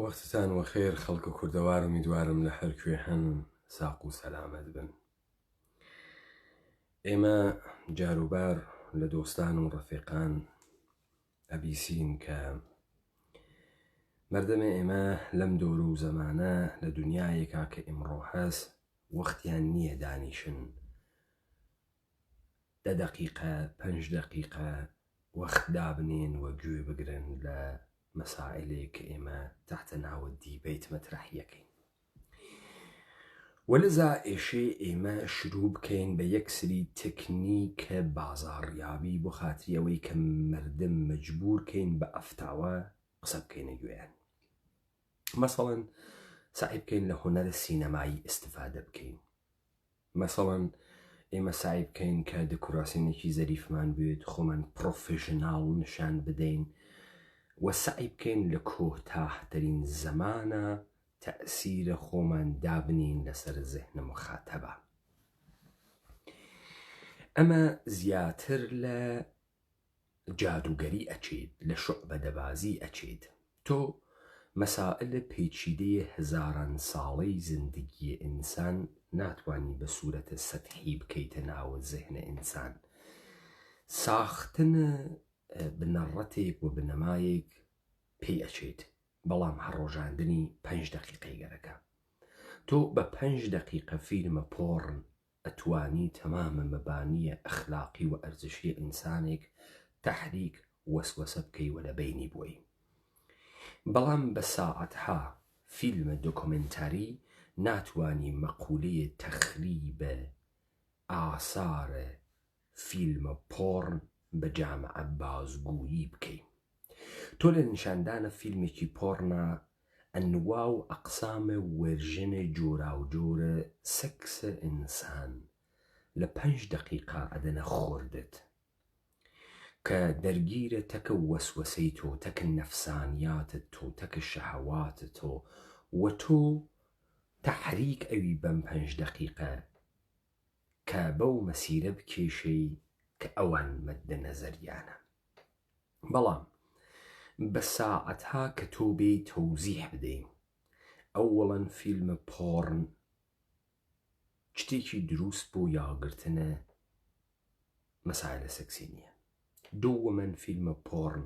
وەختتان وەخێر خەڵکە کوردەوار میدوارم لە هەرکوێ هەن ساق و سەلامەت بن. ئێمە جاروبار لە دۆستان و ڕەفیقان ئەبیسین کە مەردەمە ئێمە لەم دۆر و زەمانە لە دنیایەکا کە ئیمڕۆ هەست وەختیان نییە دانیشن 10 دقیقە 5 دقیقە وەخت دابنێن وە گوێ بگرن لە مەسائلێک کە ئێمە تحتە ناوە دیبیت مەترەحیەکەین. وەلذا ئێشێ ئێمە شروع بکەین بە یەک سری تکنیکە بازاڕیابی بۆ خاتری ئەوەی کە مەردم مەجبورکەین بە ئەفتاوە قسە بکەینە گوێیان. مەسەڵەن سعی بکەین لە هونەرە سینەمایی ئیستیفادە بکەین. مەسەڵەن ئێمە سعی بکەین کە دکوراسینێکی زەریفمان بێت، خۆمان پرۆفێژناڵ نیشان بدەین و سعی بکەین لە کۆتاهترین زەمانە تەئسیرە خۆمان دابنین لەسەر زێحنە مخاتەبە. ئەمە زیاتر لە جادوگەری ئەچێت، لە شوعبە دەبازی ئەچێت. تۆ مەسائلە پێچیدەیە هزاران ساڵەی زندگی ئینسان ناتوانی بە سوورەتە سەتحی بکەیتە ناوە زێحنە ئینسان. ساختنە بنەڕەتێک و بنەمایەک پێی ئەچێت، بەڵام هەڕۆژاندنی 5 دقیقەی گەرەکە. تۆ بە 5 دقیقە فیلمە پۆڕن ئەتوانی تەمامە مەبانیە ئەخلاقی و ئەرزشی ئینسانێک تەحریک وەسوەسە بکەی و لە بینی بووی. بەڵام بە ساعەتها فیلمە دۆکۆمنتاری ناتوانی مەقولەیە تەخریبە ئاسارە فیلمە پۆڕن بە جامعە بازگویی بکەی. تۆ لە نیشاندانە فیلمێکی پۆڕنا ئەنوا و ئەقسامە وەرژنە جۆرا و جۆرە سەکسە ئینسان لە 5 دقیقە ئەدەنە خۆردت کە دەرگیرە تەکە وەسوەسەی تۆ، تەکە نەفسانیاتت تۆ، تەکە شەهەواتت تۆ و تۆ تەحریک ئەوی بەم 5 دقیقە کە بەو مەسیرە بکێشەی کە ئەوان مەدە نەزەریانە. بەڵام بە ساعەتها کە تۆ بێ تەوزیح بدەین، ئەوەڵەن فیلمە پۆڕن شتێکی دروست بۆ یاگرتنە مەسائلە سەکسی نییە. دووەمەن فیلمە پۆڕن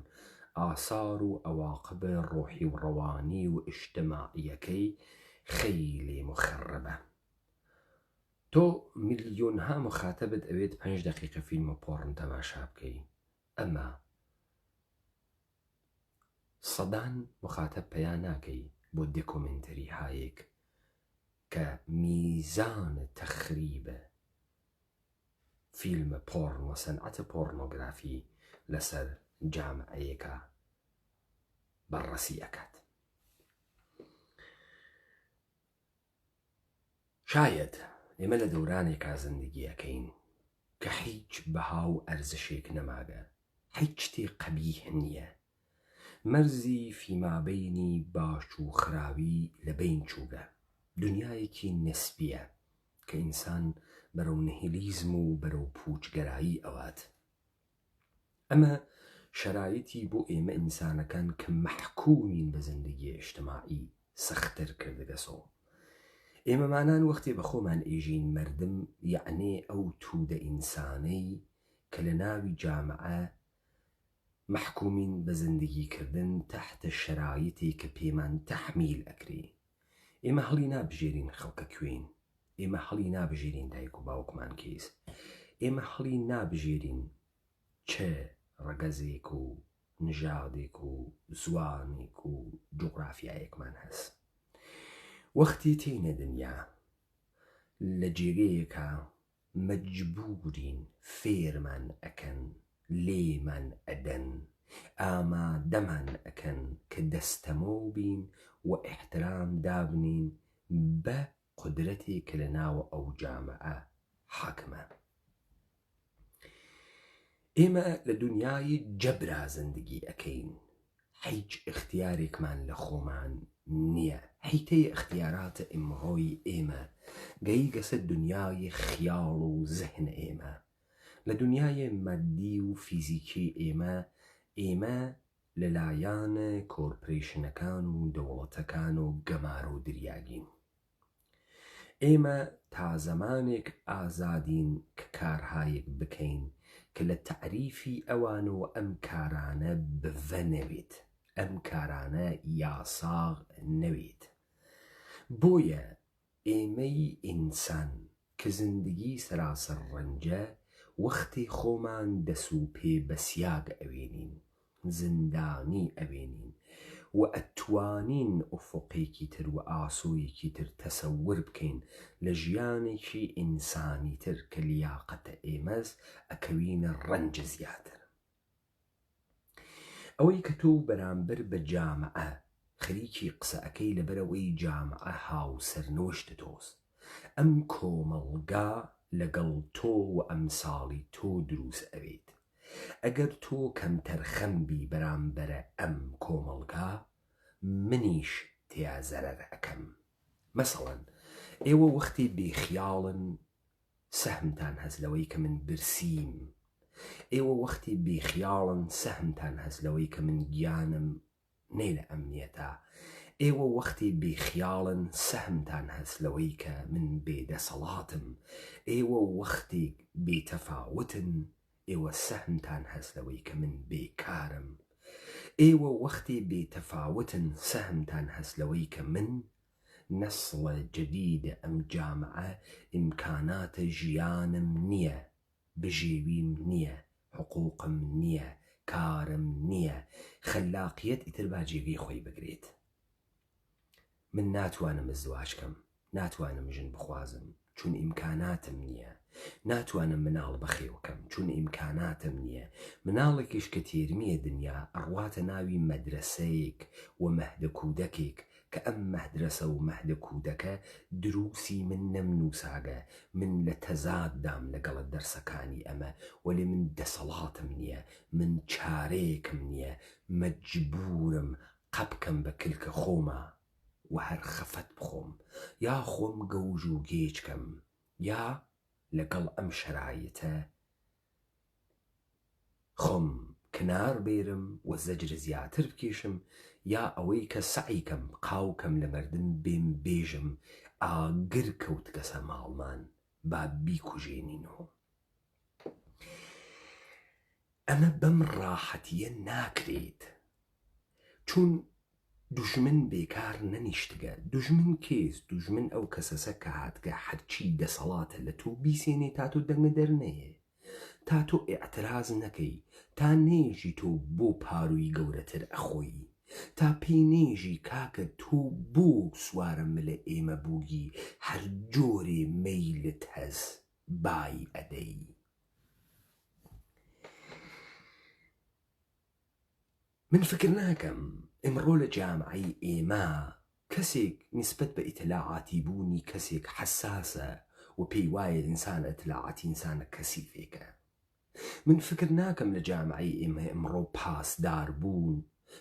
ئاسار و ئەواقبە ڕۆحی و ڕەوانی و ئیجتیماعیەکەی خەیلی مخەرەبە. تۆ ملیۆنها مخاتەبت ئەوێت 5 دقیقە فیلمە پۆڕن تەماشا بکەی، ئەمە سەدان مخاتەب پەیان ناکەی بۆ دۆکۆمنتەری هایەک کە میزانە تەخریبە فیلمە پۆڕن و سەنعەتە پۆڕنۆگرافی لەسەر جامعەیەکە بەڕەسی ئەکات. شاید ئێمە لە دەورانێکا زندگیەکەین کە هیچ بەها و ئەرزشێک نەماگە، هیچ شتێ قەبیح نییە، مەرزی فیمابینی باش و خراوی لە بین چووگە. دنیایەکی نسبیە کە ئینسان بەرەو نهیلیزم و بەرەو پوچگەرایی ئەوات. ئەمە شەرایەتی بۆ ئێمە ئینسانەکان کە مەحکومین بە زندگی ئیجتیماعی سەختتر کردگەسۆ. ئێمەمانان وەختێ بە خۆمان ئێژین مەردم، یعنێ ئەو توودە ئینسانەی کە لە ناوی جامعە محکومین بە زندگیکردن تحتە شەرایەتی کە پێمان تەحمیل ئەکرێ. ئێمە هەڵی نابژێرین خەڵکە کوێین، ئێمە هەڵی نابژێرین دایک و باوکمان کەیس، ئێمە هەڵی نابژێرین چه ڕەگەزێک و نژادێک و زوانێک و جوغرافیایەکمان هەست. وەختی تینە دنیا لە جێگەیەکە مەجبورین فێرمان ئەکەن، لێمان ئەدەن، ئامادەمان ئەکەن کە دەستەمەو بین و ئیحترام دابنین بە قودرەتێک کە لە ناوە ئەو جامعە حاکمە. ئێمە لە دنیای جەبرا زندگی ئەکەین، هیچ اختیارێکمان لە خۆمان نییە. هیتەی اختیاراتە ئیمڕۆی ئێمە گەیگەسە دنیای خیاڵ و زەهن ئێمە. لە دنیای مادی و فیزیکی ئێمە لەلایەنە کۆرپۆریشنەکان و دەوڵەتەکان و گەمار و دریاگین. ئێمە تا زەمانێک ئازادین کە کارهایەک بکەین کە لە تعریفی ئەوانەوە ئەم کارانە بڤە نەوێت، ئەم کارانە یاساغ نەوێت. بۆیە ئێمەی ئینسان کە زندگی سەراسەر ڕەنجە وەختی خۆمان دەسوپێ بە سیاگ ئەوێنین، زندانی ئەوێنین و ئەتوانین ئوفقێکی تر و ئاسۆیەکی تر تەسەور بکەین لە ژیانێکی ئینسانی تر کە لیاقەتە ئێمەز ئەکەوینە ڕەنجە زیاتر. ئەوەی کە تۆ بەرامبەر بە جامعە خەریکی قسە ئەەکەی لەبەرەوەی جامعە هاوسەرنوشت تۆست، ئەم کۆمەڵگا لەگەڵ تۆ و ئەمساڵی تۆ دروست ئەوێت. ئەگەر تۆ کەمتەرخەمبی بەرامبەرە ئەم کۆمەڵگا، منیش تیا زەرەر ئەەکەم. مەسەڵەن ئێوە وەختی بێخیاڵن سەهمتان هەست لەوەی کە من برسیم، ئێوە وەختی بێخیاڵن سەهمتان هەست لەوەی کە من گیانم نەی لە ئەمنیەتە، ئێوە وەختی بێخیاڵن سەهمتان هەست لەوەی کە من بێدەسەڵاتم، ئێوە وەختێک بێتەفاوتن، ئێوە سەهمتان هەست لەوەی کە من بێکارم، ئێوە وەختی بێتەفاوتن سەهمتان هەست لەوەی کە من نەسڵە جەدیدە ئەم جامعە ئیمکاناتە ژیانم نییە، بژێویم نییە، حقوقم نییە، کارم نییە، خەلاقیەت ئیتر با جێگەی خۆی بگرێت. من ناتوانم ئەزدواج کەم، ناتوانم ژن بخوازم چون ئیمکاناتم نییە، ناتوانم مناڵ بەخێوکەم چون ئیمکاناتم نییە. مناڵێکیش کە تێرمیە دنیا ئەڕواتە ناوی مەدرسەیەک و مەهدە کودەکێک کە ئەم مەدرسە و مەهدە کودەکە دروسی من نەمنووساگە، من لە تەزاددام لەگەڵە دەرسەکانی ئەمە، وەلی من دەسەڵاتم نییە، من چارەیەکم نییە، مەجبورم قەبکەم بە کلکە خۆمە و هەر خەفەت بخۆم، یا خۆم گەوژ و گێچکەم، یا لەگەڵ ئەم شەرایەتە خۆم کنار بێرم و زەجر زیاتر بکێشم، یا ئەوەی کە سعیکەم قاوکەم لە مردن بێم بێژم ئاگر کەوت کەسە ماڵمان با بیکوژێنینەوە. ئەمە بەم ڕاحەتیە ناکرێت، چون دوژمن بێکار نەنیشتگە. دوژمن کێز؟ دوژمن ئەو کەسەسە کە هاتگە هەرچی دەسەڵاتە لە تۆ بیسێنێ تا تۆ دەنگە دەرنەیە، تا تۆ ئێعتراز نەکەی، تا نێژی تۆ بۆ پاروی گەورەتر ئەخۆی، تا پێی نێژی کاکە تۆ بۆ سوارە ملە ئێمە بووگی، هەر جۆرێ مەیلت هەز بای ئەدەی. من فکر ناکەم ئەمڕۆ لە جامعەی ئێمە کەسێک نسبەت بە ئیتلاعاتی بوونی کەسێک حساسە و پێی وایە ئینسان ئیتلاعاتی ئینسانە کەسیفێکە. من فکر ناکەم لە جامعەی ئێمە ئەمڕۆ پاسدار بوون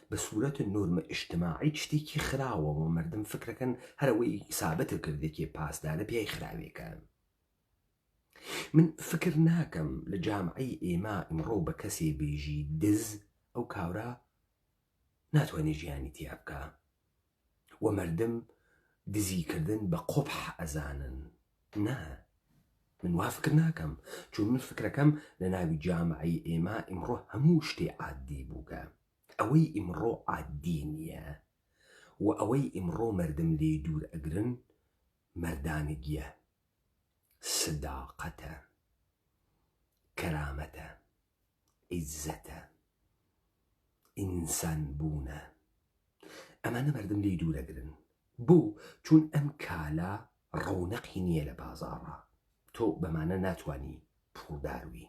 بە سوورەت نۆرمە ئیجتماعی شتێکی خراوە و مردم فکرەکەن هەرەوەی سابەتە کردێکی پاسدارە پیای خراوێکە. من فکر ناکەم لە جامعەی ئێمە ئەمڕۆ بە کەسێ بێژی دز ئەو کاورە ناتوانێ ژیانی تیا بکە و مردم دزیکردن بە قوبح ئەزانن. نا، من وا فکر ناکەم، چون من فکرەکەم لە ناوی جامعەی ئێمە ئیمڕۆ هەموو شتێ عادی بووگە. ئەوەی ئیمڕۆ عادی نییە و ئەوەی ئیمڕۆ مردم لێ دوور ئەگرن مەردانگیە، سداقەتە، کەرامەتە، عیززەتە، ئینسان بوونە. ئەمانە مردم لێ دوور ئەگرن. بۆ؟ چون ئەم کالا ڕەونەقی نییە لە بازاڕە. تۆ بەمانە ناتوانی پوڵداروی،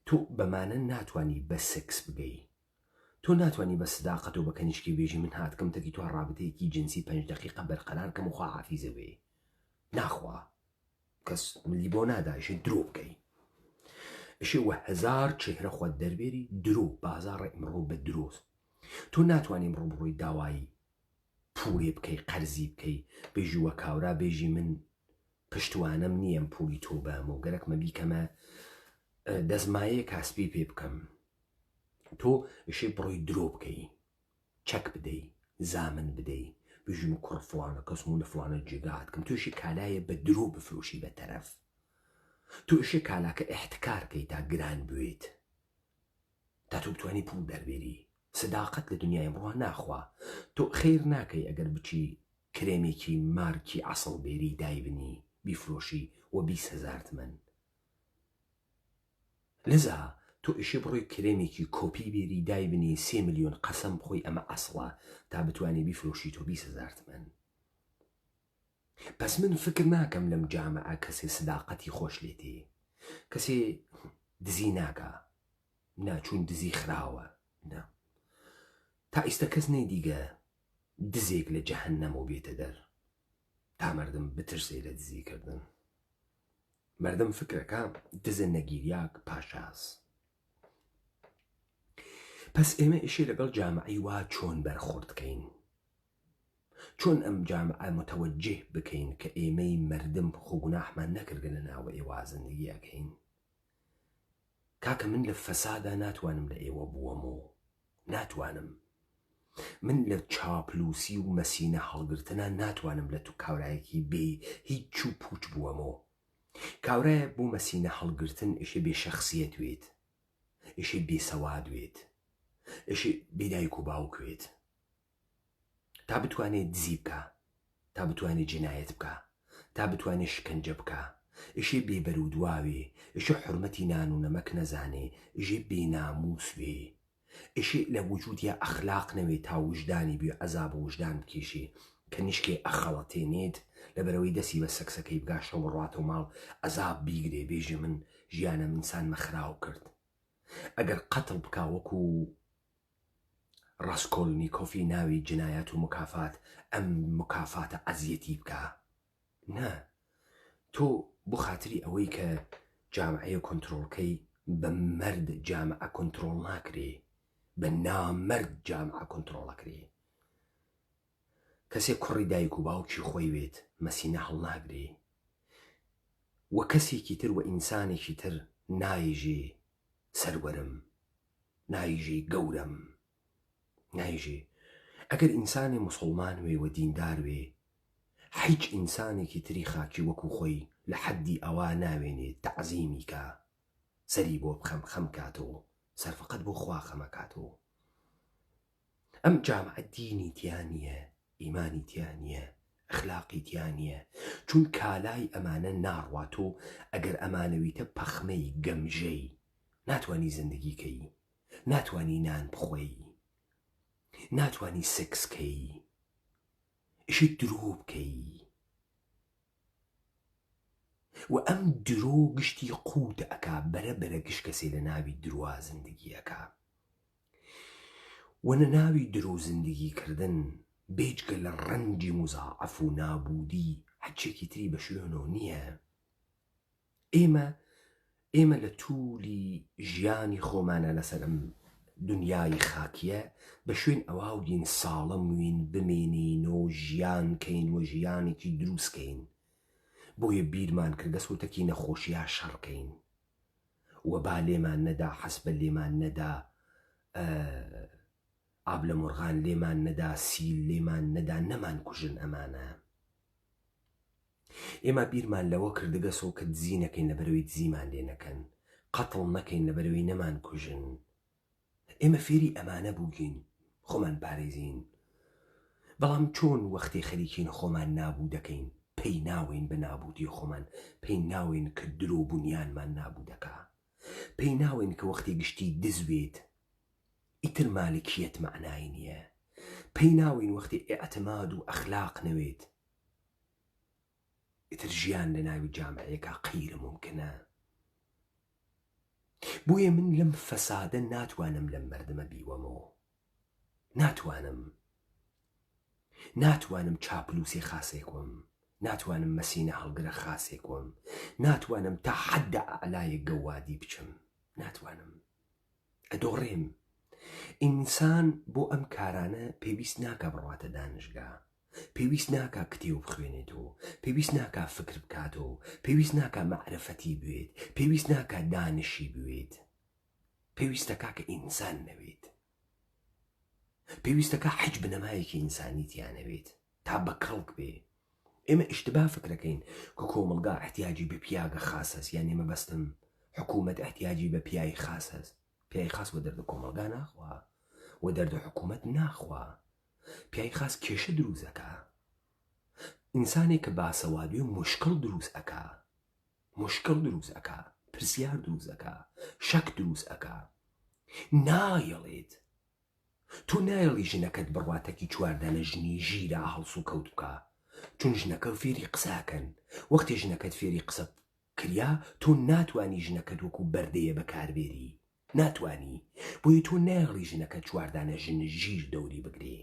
تۆ بەمانە ناتوانی بە سکس بگەی، تۆ ناتوانی بە سداقەت و بە کەنیشکی بێژی من هاتکەم تەکی تو ڕابطەیەکی جنسی 5 دقیقە بەرقەرار کەم و خوا حافیزە بێ. ناخوا کەس ملی بۆ نادایشێ درۆ بکەی، ئەشێ وە هەزار چهرە خۆت دەربێری درۆ. بازاڕە ئیمڕۆ بە درۆست. تۆ ناتوانی ئیمڕۆ بڕۆی داوای پوڵێ بکەی، قەرزی بکەی، بێژی وە کاورا بێژی من پشتوانەم نییەم پوڵی تۆ بەم و گەرەکمە بیکەمە دەزمایە کاسبی پێ بکەم. تۆ ئشێ بڕۆی درۆ بکەی، چەک بدەی، زامن بدەی، بژین و کوڕ فڵانە کەسم و لە فڵانە جێگا هاتکەم. توێشی کالایە بە درۆ بفرۆشی بە تەرەف. تۆ ئشێ کالاکە ئیحتکارکەی تا گران بوێت، تا تۆ بتوانی پوڵ دەربێری. سەداقەت لە دنیای بڕوا ناخوا. تۆ خێر ناکەی ئەگەر بچی کرێمێکی مارکی عەسڵ بێری دایبنی بیفرۆشی و 20,000 تمەن. لذا تۆ ئشێ بڕۆی کرێمێکی کۆپی بێری دایبنی 3 ملیۆن قەسەم بخۆی ئەمە ئەسڵە تا بتوانێ بیفرۆشی تۆ 20,000 تمەن. پس من فکر ناکەم لەم جامعە کەسێ سداقەتی خۆش لێتێ، کەسێ دزی ناکا، ناچوون دزی خراوە، نا تا ئیستا کەس نەیدیگە دزێک لە جەهەنەمەوە بێتە دەر تا مردم بترسێ لە دزیکردن. مردم فکرەکە دزە نەگیریاک پاشاس. پس ئێمە ئیشێ لەگەڵ جامعەی وا چۆن بەرخۆردکەین، چۆن ئەم جامعە متەوەجه بکەین کە ئێمەی مردم خۆگوناحمان نەکردن لە ناوە ئێوە زەندگیەکەین. کاکە من لە فەسادا ناتوانم لە ئێوە بووەمەوە، ناتوانم. من لە چاپلوسی و مەسینە هەڵگرتنە ناتوانم لە تو کاورایەکی بێ هیچ چوو پوچ بووەمەوە. کاورایە بۆ مەسینە هەڵگرتن ئیشێ بێ شەخسیەت وێت، ئیشێ بێسەواد وێت، ئیشێ بێدایک و باوکوێت، تا بتوانێت دزی بکە، تا بتوانێت جنایەت بکە، تا بتوانێت شکنجە بکە، ئیشێ بێبەرودواوێ، ئیشێ حرمەتی نان و نەمەک نەزانێ، ئیشێ بێناموس وێ، ئیشێ لە وجودیا ئەخلاق نەوێ تا وجدانی بێ عەزاب و وجدان بکێشێ کە نیشکێ ئەخەڵەتێنێت لەبەرەوەی دەسی بە سەکسەکەی بگاشە و ڕاتەوە ماڵ عەزاب بیگرێ بێژێ من ژیانم ئینسان مەخراو کرد. ئەگەر قەتڵ بکا وەکو ڕاستکۆلنیکۆفی ناوی جنایەت و مکافات ئەم مکافاتە ئەزیەتی بکە. نا، تۆ بۆ خاتری ئەوەی کە جامعەیە کۆنتڕۆڵکەی بە مەرد جامعە کۆنتڕۆڵ ناکرێ، بە نامەرد جامعە کۆنتڕۆڵەکرێ. کەسێک کوڕی دایک و باوکی خۆی وێت مەسینە هەڵ ناگرێ، وە کەسێکی تر وە ئینسانێکی تر نایژێ سەروەرم، نایژێ گەورم، نایژێ. ئەگەر ئینسانی مسڵمان وێ و دیندار وێ، هیچ ئینسانێکی تری خاکی وەکو خۆی لە حەدی ئەوە ناوێنێت تەعزیمی کە سەری بۆ بخەم خەم کاتەوە، سەرفەقەت بۆ خوا خەمەکاتەوە. ئەم جامعە دینی تیان نییە، ئیمانی تیان نییە، ئەخلاقی تیان نییە، چون کالای ئەمانە ناڕواتۆ ئەگەر ئەمانەویتە پەخمەی گەمژەی ناتوانی زندگیکەی، ناتوانی نان بخۆی، ناتوانی سکسکەی، ئیشی درۆ بکەی. و ئەم درۆ گشتی قووت ئەکا بەرە گشت کەسێ لە ناوی درۆ زندگی ئەکا. و لە ناوی درۆ زندگی کردن بێجگە لە ڕەنجی مزاعەف و نابودی هەچێکی تری بە شوێنەوە نییە. ئێمە لە توولی ژیانی خۆمانە لەسەر ئەم دنیای خاکیە بە شوێن ئەواودین ساڵەم وین بمێنین و ژیان کەین و ژیانێکی دروستکەین، بۆیە بیرمان کردە سوتەکی نەخۆشیە شەڕکەین و با لێمان نەدا، حەس بە لێمان نەدا، ئاب لە مۆرغان لێمان نەدا، سیل لێمان نەدا، نەمان کوژن. ئەمانە ئێمە بیرمان لەوە کردگەسەوە کە دزی نەکەین لەبەرەوەی دزیمان لێ نەکەن، قەتڵ نەکەین لەبەرەوەی نەمان کوژن. ئێمە فێری ئەمانە بووگین، خۆمان پارێزین. بەڵام چۆن وەختی خەریکین خۆمان نابوو دەکەین، پێی ناوین بە نابودی خۆمان، پێی ناوین کە درۆ بونیانمان نابوو دەکا، پێی ناوین کە وەختی گشتی دزوێت ئیتر مالکیەت معنای نییە، پێی ناوین وەختی ئێعتماد و ئەخلاق نەوێت ئیتر ژیان لە ناوی جامعەیەکە قەیرە ممکنە. بۆیە من لەم فەسادە ناتوانم لەم مەردمە بیوەمەوە، ناتوانم چاپلوسی خاسێکم، ناتوانم مەسینە هەڵگرە خاسێکم، ناتوانم تا حەدە ئەعلایە گەوادی بچم، ناتوانم. ئەدۆڕێم. ئینسان بۆ ئەم کارانە پێویست ناکە بڕواتە دانشگا، پێویست ناکە کتێب بخوێنێتەوە، پێویست ناکە فکر بکاتەوە، پێویست ناکە مەعرفەتی بوێت، پێویست ناکە دانشی بوێت، پێویستەکە کە ئینسان نەوێت، پێویستەکە حج بنەمایەکی ئینسانیتیانەوێت تا بە کەڵک بێ. ئێمە ئیشتبا فکرەکەین کە کۆمەلگا احتیاجی بە پیاگە خاص هەست، یان ئێمە بەستم حکوومەت احتیاجی بە پیاوی خاص هەست. پیاوی خاص وە دەردە کۆمەلگا ناخوا، وە دەردە حکوومەت ناخوا. پیاوی خاص کێشە دروست ئەکا. ئینسانێک کە باسەوادوێ مشکل دروست ئەکا، مشکل دروست ئەکا، پرسیار دروست ئەکا، شەک دروست ئەکا. نایەڵێت تۆ نایەڵی ژنەکەت بڕواتەکی چواردانە ژنی ژیرا هەڵس و کەوت بکە، چون ژنەکە فێری قساکەن. وەختی ژنەکەت فێری قسە کریا، تۆ ناتوانی ژنەکەت وەکو بەردەیە بەکاربێری، ناتوانی. بۆیە تۆ نایەڵی ژنەکە چواردانە ژن ژیر دەوری بگرێ.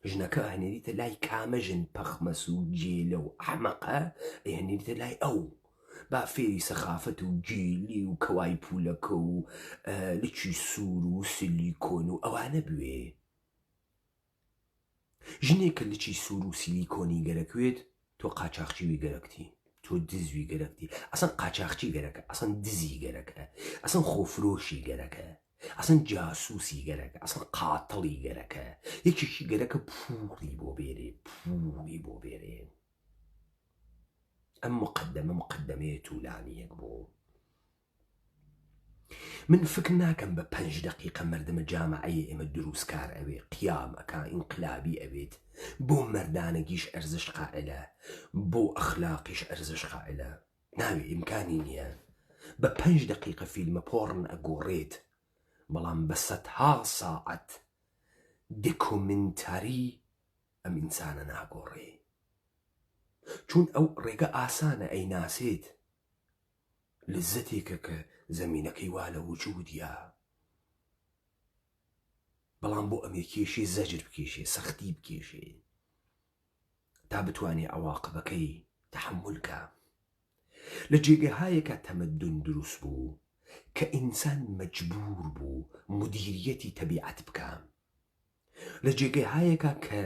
ژنەکە هەنێریتە لای کامە ژن پەخمەس و جێلە و ئەحمەقە، هەنێریتە لای ئەو با فێری سەخافەت و جێلی و کەوای پولەکە و لچی سوور و سیلیکۆن و ئەوانە بوێ. ژنێکە لچی سوور و سیلیکۆنی گەرەکوێت، تۆ قاچاقچیوی گەرەکتی، تۆ دزوی گەرەکتی. ئەسەن قاچاقچی گەرەکە، ئەسەن دزی گەرەکە، ئەسەن خۆفرۆشی گەرەکە، ئەسەن جاسووسی گەرەکە، ئەسەن قاتڵی گەرەکە. یەکێکی گەرەکە پوڵی بۆ بێرێ، پوڵی بۆ بێرێ. ئەم مقدمەیە توولانیەک بۆ. من فکر ناکەم بە 5 دقیقە مردمە جامعەیە ئێمە دروستکار ئەوێ، قیام ئەکا، ئینقلابی ئەوێت، بۆ مەردانەگیش ئەرزش قائلە، بۆ ئەخلاقیش ئەرزش قائلە. ناوێ، ئیمکانی نییە. بە 5 دقیقە فیلمە پۆڕن ئەگۆڕێت، بەڵام بە سەدها ساعەت دۆکومنتاری ئەم ئینسانە ناگۆڕێ. چون ئەو ڕێگە ئاسانە ئەیناسێت، لذەتێکە کە زەمینەکەی وا لە وجودیە، بەڵام بۆ ئەمێ کێشێ زەجر بکێشێ، سەختی بکێشێ، تا بتوانێ عواقبەکەی تەحملکە. لە جێگەهایەکە تەمەدن دروست بوو کە ئینسان مەجبور بوو مدیریەتی تەبیعەت بکە، لە جێگەهایەکە کە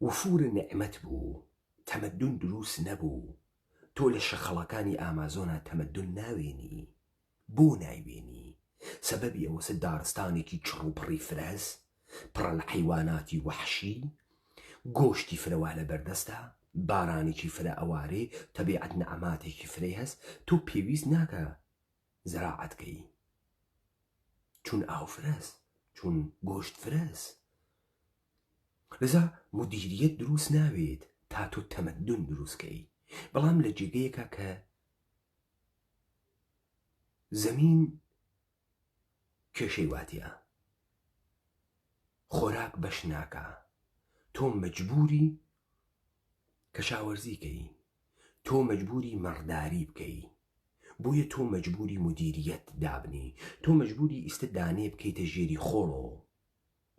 وفورە نعمەت بوو، تەمەدن دروست نەبوو. تۆ لە شەخەڵەکانی ئامازۆنا تەمەدن ناوێنی. بۆ نایوێنی؟ سەبەبی ئەوەسە دارستانێکی چڕوپڕی فرەز، پڕە لە حیواناتی وەحشی، گۆشتی فرەوا لە بەردەستە، بارانێکی فرە ئەوارێ، تەبیعەت نەعەماتێکی فرەی هەست. تۆ پێویست ناکە زراعەتکەی، چون ئاو فرەز، چون گۆشت فرەز. لەذا مدیریەت دروست ناوێت تا تۆ تەمەدن دروستکەی. بەڵام لە جێگەیەکە کە زەمین کێشەی واتیە، خۆراک بەش ناکە، تۆ مەجبوری کەشاوەرزیکەی، تۆ مەجبوری مەڕداری بکەی. بۆیە تۆ مەجبوری مدیریەت دابنی، تۆ مەجبوری ئیستا دانێ بکەیتە ژێری خۆڵۆ،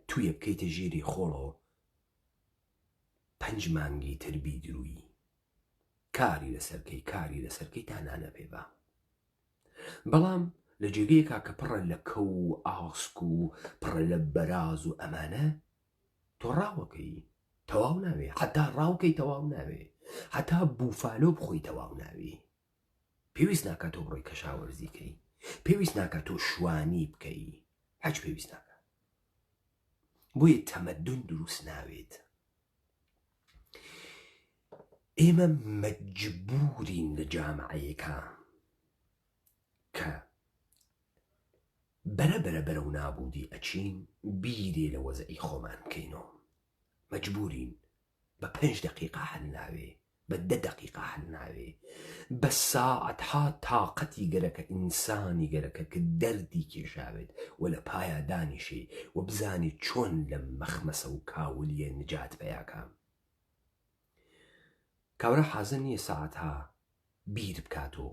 تویە بکەیتە ژێری خۆڵۆ، 5 مانگی تربی دروی، کاری لەسەرکەی، کاری لەسەرکەی تا نانە پێبا. بەڵام لە جێگەیەکە کە پڕە لە کە و ئاسک و پڕە لە بەراز و ئەمانە، تۆ ڕاوەکەی تەواو ناوێ، حتا ڕاوکەی تەواو ناوێ، حتا بوفالۆ بخۆی تەواو ناوێ. پێویست ناکات تۆ بڕۆی کەشاوەرزیکەی، پێویست ناکات تۆ شوانی بکەی، هەچ پێویست ناکات. بۆیە تەمەدن دروست ناوێت. ئێمە مەجبورین لە جامعەیەکە کە بەرەبەرە بەرەو نابوودی ئەچین، بیرێ لە وەزعی خۆمان بکەینەوە. مەجبورین. بە 5 دقیقە هەل ناوێ، بە 10 دقیقە هەل ناوێ، بە ساعەتها تاقەتی گەرەکە ئینسانی گەرەکە کە دەردی کێشاوێت و لە پایە دانیشێ و بزانێ چۆن لە مەخمەسە و کاولیە نجات پەیاکە. کاورە حازر نییە ساعەتها بیر بکاتۆ،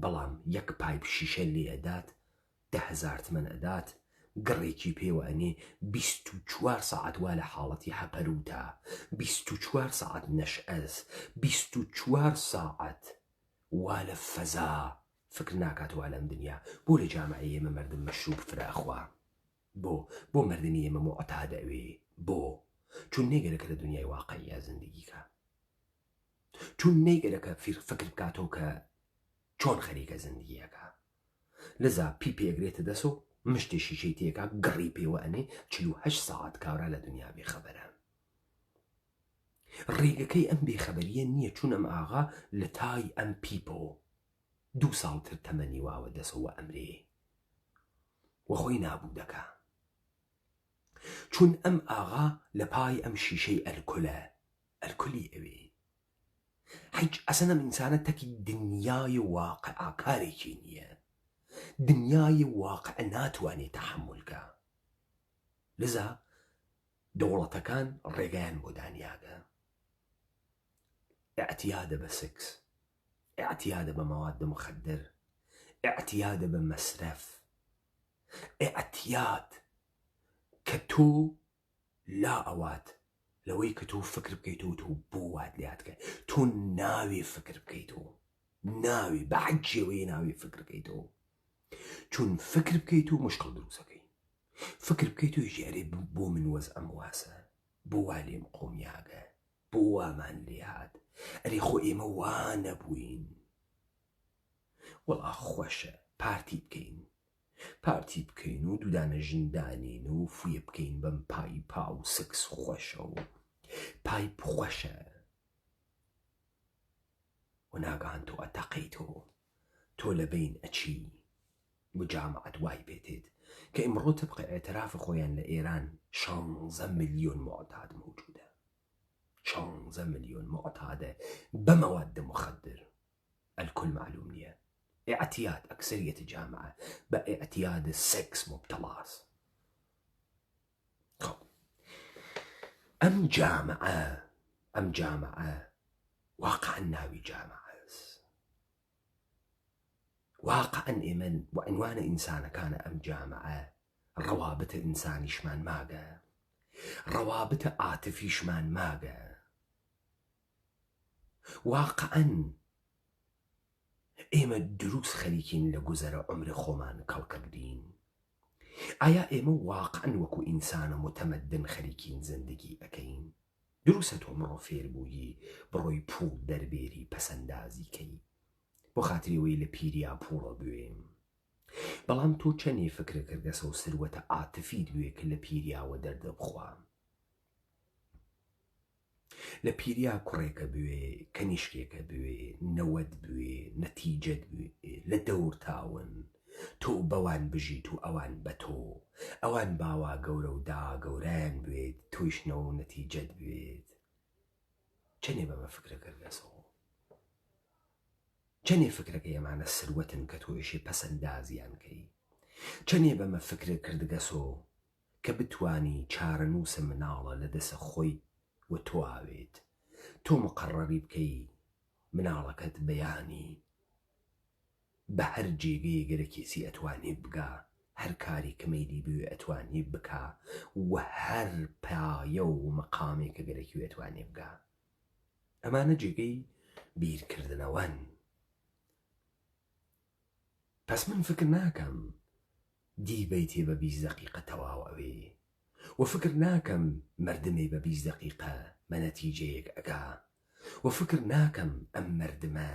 بەڵام 1 پایپ شیشە لێ ئەدات، 10,000 تمەن ئەدات، گڕێکی پێوە ئەنێ 24 ساعت وا لە حاڵەتی حەپەروتە، 24 ساعت نەشئەز، 24 ساعت وا لە فەزا. فکر ناکات وا لەم دنیا. بۆ لە جامعەی ئێمە مەردم مەشروب فراخوا؟ بۆ مەردنی ئێمە معتادە ئەوێ. بۆ چون نێگەرەکە لە دنیای واقعیە زندگیکە، چون نەیگەرەکە فکر بکاتەوە کە چۆن خەریکە زندگیەکە. لەذا پی پێگرێتە دەست و مشتێکی شەی تێکا گەڕی پێوە ئەنێ 48 ساعت کاورا لە دنیا بێخەبەرە. ڕێگەکەی ئەم بێخەبەریە نییە چون ئەم ئاغا لە تای ئەم پیپۆ 2 ساڵتر تەمەنی واوە دەسەوە ئەمرێ وەخۆی نابوو دەکا چون ئەم ئاغا لە پای ئەم شیشەی ئەلکولی ئەوێ هیچ ئەسەن ئەم ئینسانە تەکی دنیای واقعاکارێکی نییە، دنیای واقع ناتوانێت تەحملکە. لذا دەوڵەتەکان ڕێگەیان بۆ دانیاگە، ئەعتیادە بە سکس، ئەعتیادە بە مەواد مخدر، ئەعتیادە بە مەسرەف، ئەعتیاد کە تۆ لا ئەوات لەوەی کە تۆ فکر بکەیتەوە تۆ بۆ وات لاتکە تۆ ناوێ فکر بکەیتەوە، ناوێ بە حەجێوەیە ناوێ فکر بکەیتەوە، چون فکر بکەیتەوە مشکل دروستەکەی، فکر بکەیتەوە ژێرێ بۆ من وەزعەم واسە، بۆ وا لێم قۆمیاگە، بۆ وامان لێ هات، ئەرێ خۆ ئێمە وا نەبووین. وەڵا خۆشە پارتی بکەین و دوودانە ژندانین و فویە بکەین بەم پا و سکس خۆشە و پایپ خۆشە و ناگەهان تۆ ئەتەقەیتەوە تۆ لە بین ئەچی بۆ جامعەت وای پێتێت کە ئمڕۆ تبقە ئێترافە خۆیان لە ئێران 16 ملیۆن معتاد موجودە، 16 ملیۆن معتادە بەمەواد مخدر. الكل معلوم نییە، اعتياد أكثرية الجامعة باعتياد السكس مبتلاس. أم جامعة واقعا ناوي جامعة واقعا إيمن وعنوان إنسان كان أم جامعة روابط إنساني شمان ماغا، روابط عاطفي شمان ماغا، واقعا ئێمە دروست خەریکین لە گوزەرە عمر خۆمان کەڵکردین. ئایا ئێمە واقعا وەکو ئینسانە متەمەدن خەریکین زندگی ئەەکەین؟ دروستە تۆ مڕۆ فێر بوویی بڕۆی پوڵ دەربێری پەسەندازی کەی بۆ خاتریەوەی لە پیریا پوڵە بوێم، بەڵام تۆ چەندێ فکر کردەسە و سروەتە عاتفی دوێ کە لە پیریاوە دەردەبخوام. لە پیریا کوڕێکە بوێ، کەنیشکێکە بوێ، نەوەد بوێ، نەتیجەت بوێ، لە دەور تاون تۆ بەوان بژیت و ئەوان بە تۆ، ئەوان باوا گەورە و دا گەورەیان بوێت تویشنەوە و نەتیجەت بوێت. چەندێ بەمە فکرە کردەسەوە، چەندێ فکرەکە ئێمانە سروەتن کە تۆیشی پەسەندازیان کەی، چەندێ بەمە فکرە کردگەسۆ کە بتوانی چارەنووسە مناڵە لە دەسە خۆی و تۆ ئاوێت تۆ مقڕڕی بکەی مناڵەکەت بەیانی بە هەر جێگەیە گەرە کێسی ئەتوانێ بگا، هەر کاری کەمەیلی بوێ ئەتوانێ بکا و هەر پایە و مەقامێکە گەرەکی ئەتوانێ بگا. ئەمانە جێگەی بیرکردنەوەن. پس من فکر ناکەم دیبەیتێ بە 20 دقیقە تەواو ئەوێ و فکر ناکەم مردمێ بە 20 دقیقە بە نەتیجەیەک ئەگا و فکر ناکەم ئەم مردمە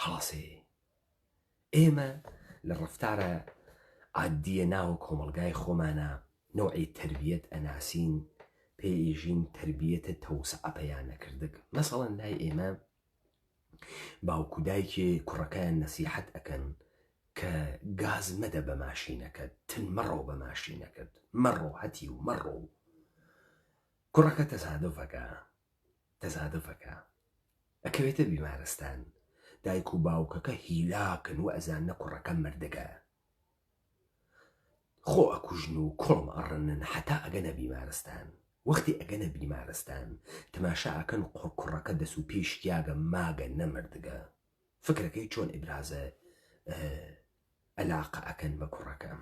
هەڵەسێ. ئێمە لە ڕەفتارە عادیە ناو کۆمەڵگای خۆمانە نوعی تربیەت ئەناسین پێئێژین تربیەتە تەوسعە پەیان نەکردک. مەسەڵەن لای ئێمە باوکو دایکێ کوڕەکەیان نەسیحەت ئەکەن کە گاز مەدە بە ماشینەکەت، تن مەڕۆ بە ماشینەکەت، مەڕۆ هەتی و مەڕۆ. کوڕەکە تەزادفەکە ئەکەوێتە بیمارستان، دایک و باوکەکە هیلاکن و ئەزانە کوڕەکە مردەگە، خۆ ئەکوژن و کۆڵم ئەڕنن حتا ئەگەنە بیمارستان. وەختی ئەگەنە بیمارستان تەماشا ئەکەن کوڕەکە دەست و پێشتیاگە ماگە نەمردگە. فکرەکەی چۆن ئیبرازە علاقە ئەکەن بە کوڕەکە.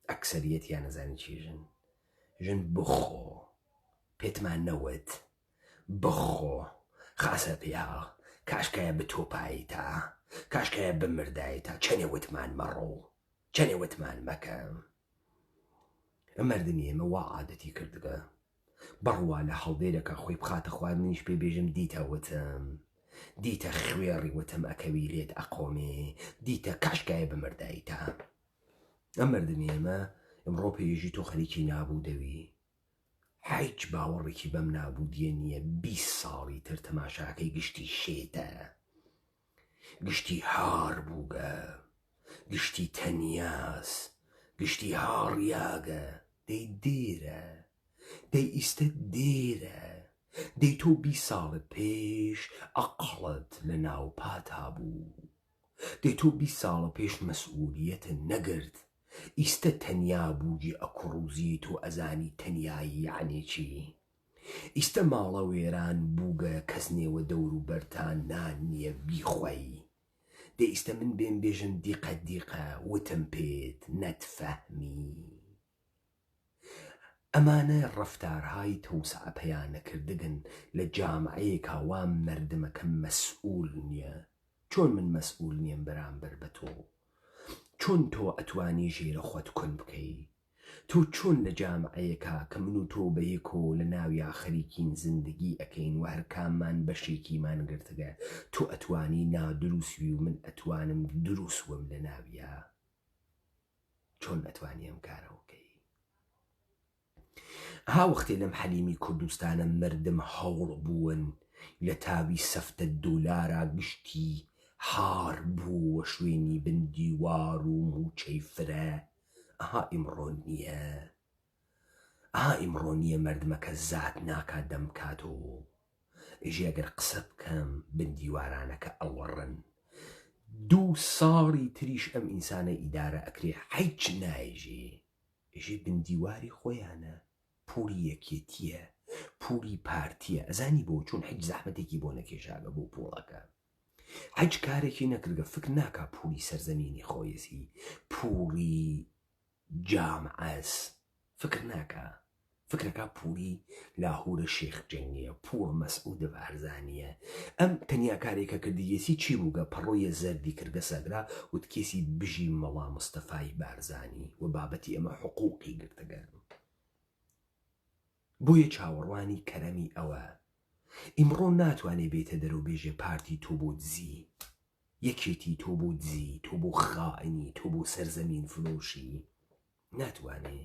ئەکسەریەتیان نەزانی چێژن ژن بخۆ پێتمان نەوت بخۆ خاسە پیا کاشکایە بتۆپایی تا کاشکایە بمردایی تا چەنێ وتمان مەڕۆ چەنێ وتمان مەکە. مردمی ئێمە وا عادەتی کردگە بڕوا لە هەڵدێرەکە خۆی بخاتە خواردنیش پێ بێژم دیتەوتم دیتە خوێڕی وتم ئەکەوی لێت ئەقۆمێ دیتە کاشکایە بمردایتە ئەم مردنی ئێمە ئەمڕۆ پێژی تۆ خەریکی نابوو دەوی هیچ باوەڕێکی بەم نابوودیە نییە 20 ساڵی تر تەماشاکەی گشتی شێتە گشتی هار بووگە گشتی تەنیاس گشتی هاڕیاگە دەی دێرە دەی ئیستە دێرە دەی تۆ 20 ساڵت پێش ئەقڵت لە ناو پاتا بوو دەی تۆ 20 ساڵە پێش مەسئولیەتە نەگرت ئیستە تەنیا بووگی ئەکوڕوزی تۆ ئەزانی تەنیایی یعنی چی ئیستە ماڵە وێران بووگە کەس نێوە دەور و بەرتان نان نییە بیخۆی دەی ئیستە من بێن بێژم دیقە دیقە وتم پێت نەتفەهمی ئەمانە ڕەفتارهای تەوسع پەیانەکردگن لە جامعەیەکا وام مەردمەکە مەسئول نییە چۆن من مەسئول نیم بەرامبەر بە تۆ چۆن تۆ ئەتوانی ژێرە خۆت کون بکەی تۆ چۆن لە جامعەیەکا کە من و تۆ بەیەکۆ لە ناویا خەریکین زندگی ئەکەین و هەرکاممان بەشێکیمان گرتگە تۆ ئەتوانی نادرووسوی و من ئەتوانم درووسوم لە ناویا چۆن ئەتوانی ئەم کارەوەکەی ها وەختێ لەم حەلیمی کوردستانە مردم هەوڵ بوون لە تاوی سەفتە دۆلارە گشتی هار بوو وە شوێنی بندیوار و موچەی فرە ئەها ئیمڕۆ نییە مردمەکە زات ناکات دەمکاتۆ ئێژێ ئەگەر قسە بکەم بندیوارانەکە ئەوەڕن 2 ساڵی تریش ئەم ئینسانە ئیدارە ئەکرێ هیچ نایژێ ئێژێ بندیواری خۆیانە پوڵی یەکێتیە پوڵی پارتیە ئەزانی بۆ چون هیچ زەحمەتێکی بۆ نەکێشاگە بۆ پوڵەکە هیچ کارێکی نەکردگە فکر ناکە پوڵی سەرزەمینی خۆیەسی پوڵی جامعەس فکر ناکە فکرەکە پوڵی لاهورە شێخ جەنگیە پوڵ مەسعود بارزانیە ئەم تەنیا کارێکە کردیەسی چی بووگە پەڕۆیە زەردی کردگە سەگرا وتکێسی بژی مەڵا مستەفای بارزانی و بابەتی ئەمە حقوقی گرتگە بۆیە چاوەڕوانی کەرەمی ئەوە ئیمڕۆ ناتوانێ بێتە دەرەوە بێژێ پارتی تۆ بۆ دزی یەکێتی تۆ بۆ دزی تۆ بۆ خائنی تۆ بۆ سەرزەمین فلۆشی ناتوانێ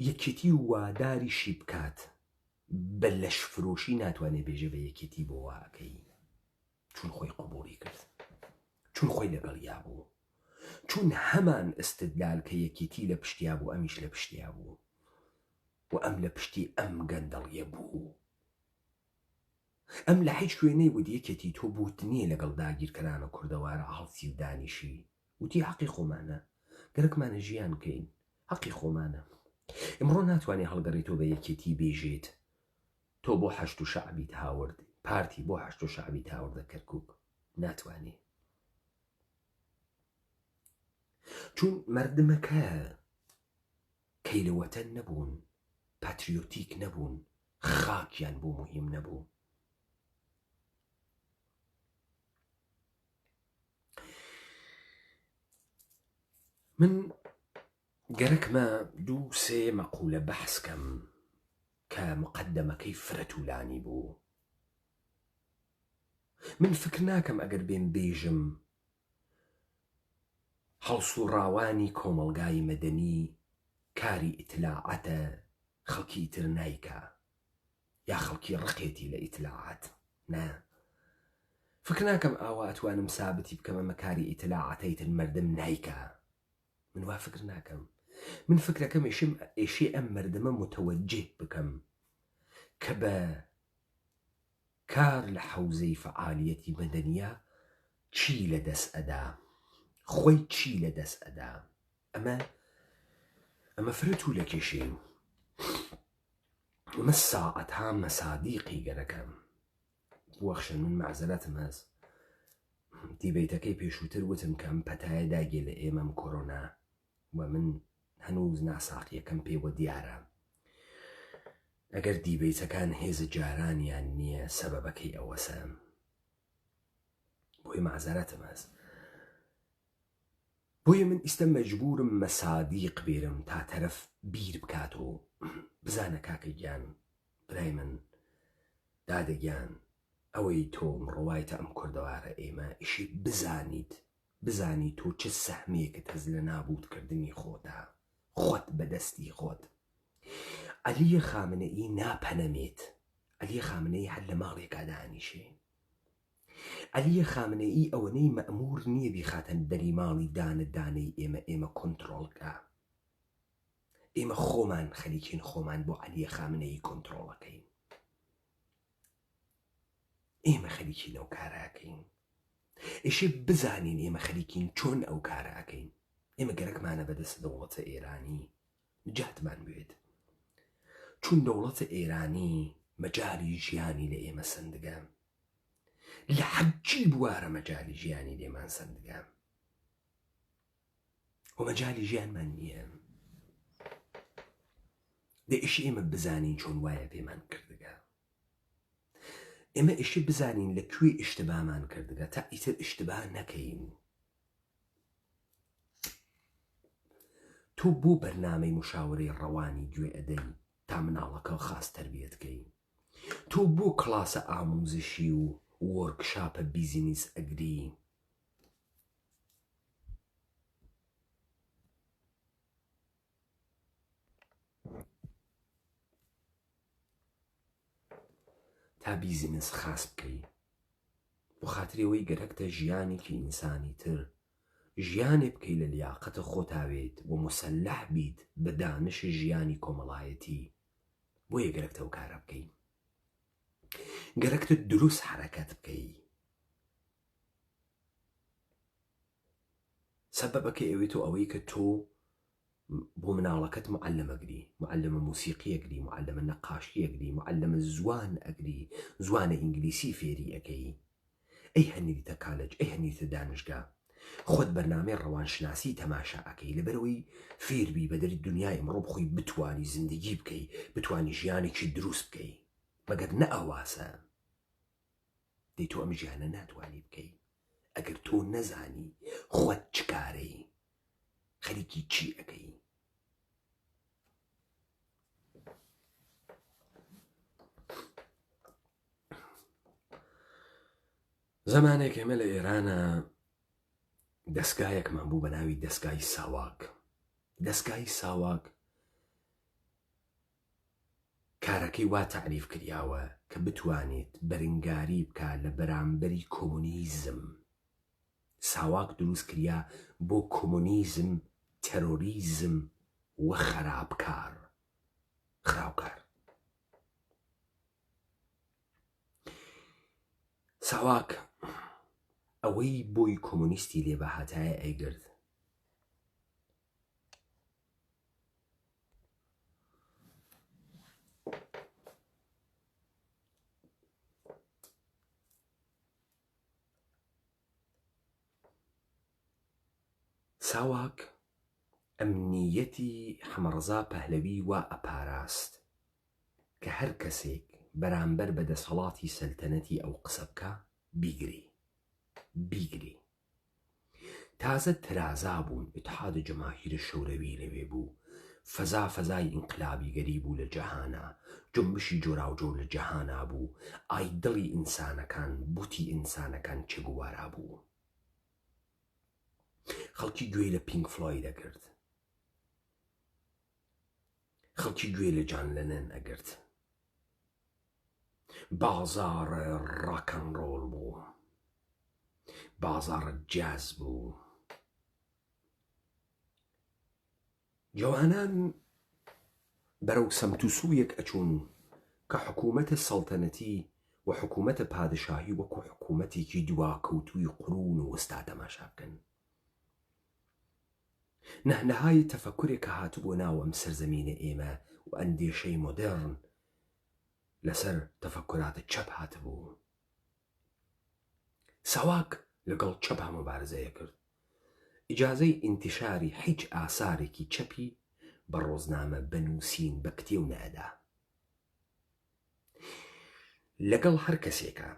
یەکێتی واداریشی بکات بە لەش فرۆشی ناتوانێ بێژە بە یەکێتی بۆ واکەی چون خۆی قبوڵی کرد چون خۆی لەگەڵیا بوو چون هەمان ئستدلال کە یەکێتی لە پشتیا بوو ئەمیش لە پشتیا بوو و ئەم لە پشتی ئەم گەندەڵیە بوو ئەم لە هیچ شوێنەی وتی یەکێتی تۆ بوت نییە لەگەڵ داگیرکەرانە کوردەوارە هەڵسی و دانیشی وتی حەقی خۆمانە گەرەکمانە ژیان بکەین حەقی خۆمانە ئمڕۆ ناتوانێ هەڵگەڕێتەوە بە یەکێتی بێژێت تۆ بۆ هەشت و شەعبیت هاورد پارتی بۆ هەشت و شەعبیت هاوردە کەرکووک ناتوانێ چون مردمەکە کەیلەوەتەن نەبوون پاتریۆتیک نەبوون خاکیان بۆ مهم نەبوو من گەرەکمە 2-3 مەقولە بەحسکەم کە مقدمەکەی فرەتولانی بوو من فکر ناکەم ئەگەر بێن بێژم هەڵسوڕاوانی کۆمەڵگای مەدەنی کاری ئیتلاعاتە خەڵکی تر نایکە یا خەڵکی ڕقێتی لە ئیتلاعات نا فکر ناکەم ئاوا ئەتوانم سابتی بکەم ئەمە کاری ئیتلاعاتەی تر مردم نایکە من وا فکر ناکەم من فکرەکەم ئێشێ ئەم مردمە متوەجه بکەم کە بە کار لە حەوزەی فعالیەتی مەدەنیە چی لە دەست ئەدا خۆی چی لە دەست ئەدا ئەمە فرەتوو لە کێشێ ئەمە ساعەتها مەسادیقی گەرەکەم بوەخشن من معزەرەتم هەست دیبەیتەکەی پێشووتر وتم کە ئەم پەتایە داگێ لە ئێمەم کۆڕۆنا و من هەنووز ناساقیەکەم پێوە دیارە ئەگەر دیبەیتەکان هێزە جارانیان نییە سەبەبەکەی ئەوەسە بۆی معزەرەتم هەست بۆیە من ئیستە مەجبورم مەسادیق بێرم تا تەرەف بیر بکاتەوە بزانە کاکە گیان برای من دادەگیان ئەوەی تۆم ڕواایتە ئەم کوردەوارە ئێمە ئیشی بزانی تۆ چه سەهمێکت هەز لە نابودکردنی خۆدا، خۆت بەدەستی خۆت. عەلیە خامنەئی ناپەنەمێت، عەلیە خامنەئی هەر لە ماڵێکا دانیشێ. عەلیە خامنەئی ئەوەنەی مەئمور نییە بیخاتەن دەری ماڵی دانەی ئێمە کۆنتڕۆڵکە. ئێمە خۆمان خەریکین خۆمان بۆ عەلیە خامنەئی کۆنتڕۆڵەکەین. ئێمە خەریکین ئەو کاراکەین. ئێشێ بزانین ئێمە خەریکین چۆن ئەو کاراکەین. ئێمە گەرەکمانە بەدەست دەوڵەتە ئێرانی نجاتمان بێت، چون دەوڵەتە ئێرانی مەجای ژیانی لە ئێمە سندگە، لە حەجی بوارە مەجای ژیانی لێمان سندگە، و مەجای ژیانمان نییە. دە ئیش ئێمە بزانین چۆن وایە پێمان کردگە. ئێمە ئیشی بزانین لەکوێ ئیشتبامان کردگە تا ئیتر ئیشتبا نەکەین. تۆ بۆ بەرنامەی مشاورەی ڕەوانی گوێ ئەدەی تا مناڵەکە خاص تەربیەتکەی؟ تۆ بۆ کلاسە ئاموزشی و وەرکشاپە بیزینس ئەگری؟ تا بیزینس خاص بکەی بۆ خاترەوەی گەرەکتە ژیانێکی ئینسانی تر ژیانێ بکەی لە لیاقەتە خۆتاوێت و مسلح بیت بە دانش ژیانی کۆمەڵایەتی. بۆیە گەرەکتە ئەو کارە بکەی، گەرەکتە دروست حرەکەت بکەی. سەبەبەکە ئەوێت و ئەوەی کە تۆ بۆ مناڵەکەت معلم ئەگری، معلمە موسیقی ئەگری، معلمە نەقاشی ئەگری، معلمە زوان ئەگری، زوانە ئینگلیسی فێری ئەەکەی. ئەی هەنیتە کالج، ئەی هەنیتە دانشگا، خۆت بەرنامەی ڕەوانشناسی تەماشا ئەەکەی لەبەرەوەی فێربی بەدەری دنیای ئەمڕۆ بخۆی بتوانی زندگی بکەی، بتوانی ژیانێکی دروست بکەی. مەگەر نە ئەواسە دەی تۆ ئەم ژیانە ناتوانی بکەی ئەگەر تۆ نەزانی خۆت چ کارەی، خەریکی چی ئەەکەی. زەمانێک ئێمە لە ئێرانە دەستگایەکمان بوو بە ناوی دەستگای ساواک. دەستگای ساواک کارەکەی وا تعریف کریاوە کە بتوانێت بەرنگاری بکە لە بەرامبەری کۆمونیزم. ساواک دروست کریا بۆ کۆمونیزم، تەرۆریزم و خراپکار. ساواک ئەوەی بۆی کۆمونیستی لێبەهاتایە ئەیگرت. ساواک ئەمنیەتی حەمەڕەزا پەهلەوی وا ئەپاراست کە هەر کەسێک بەرامبەر بە دەسەڵاتی سەلتەنەتی ئەو قسە بکە بیگری. تازە ترازا بوون، ئیتحاد جەماهیر شەوروی لەوێ بوو، فەزای ئینقلابی گەری بوو لە جەهانە، جنبشی جۆراوجۆر لە جەهانە بوو، ئایدڵی ئینسانەکان، بوتی ئینسانەکان چگووارا بوو. خەڵکی گوێی لە پینک فلۆید ئەگرت، خەڵکی گوێ لە جان لەنەن ئەگرت. بازارە ڕاکەنڕۆڵ بوو، بازارە جاز بوو. جوانان بەرەو سەمتوسوویەک ئەچوون کە حکوومەتە سەڵتەنەتی و حکوومەتە پادشاهی وەکو حکوومەتێکی دواکەوتووی قڕون و وەستا تەماشا بکەن. نەهنەهای تەفەکورێک کە هاتووە ناو ئەم سەرزەمینە ئێمە و ئەندێشەی مۆدێڕن لەسەر تەفەکوراتە چەپ هاتبوو. ساواک لەگەڵ چەپا مبارزەیە کرد. ئیجازەی ئینتیشاری هیچ ئاسارێکی چەپی بە ڕۆزنامە بنووسین بە کتێو نەدا. لەگەڵ هەر کەسێکە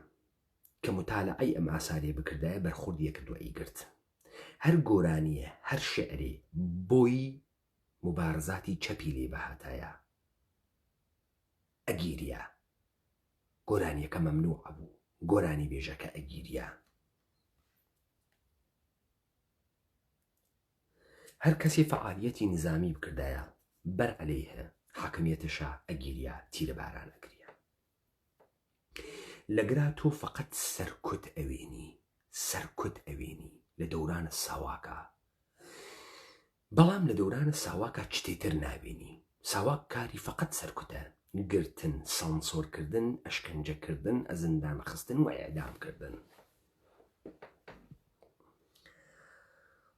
کە متالعەی ئەم ئاسارێ بکردایە بەرخوردیە کردووە گرت. هەر گۆرانیە، هەر شعرێ بۆی مبارزاتی چەپی لێ بەهاتایە ئەگیریە. گۆرانیەکە مەمنوع بوو، گۆرانی بێژەکە ئەگیریە. هەر کەسی فعالیەتی نظامی بکردایە بەر عەلەیهە حاکمیەتەشە ئەگیریە تیرە باران ئەکریە. لەگرا تۆ فەقەت سەرکوت ئەوێنی لە دەورانە ساواکە، بەڵام لە دەورانە ساواکە شتێتر نابێنی. ساواک کاری فەقەت سەرکوتە، گرتن، سانسۆرکردن، ئەشکەنجەکردن، ئەزندان خستن و ئێعدامکردن.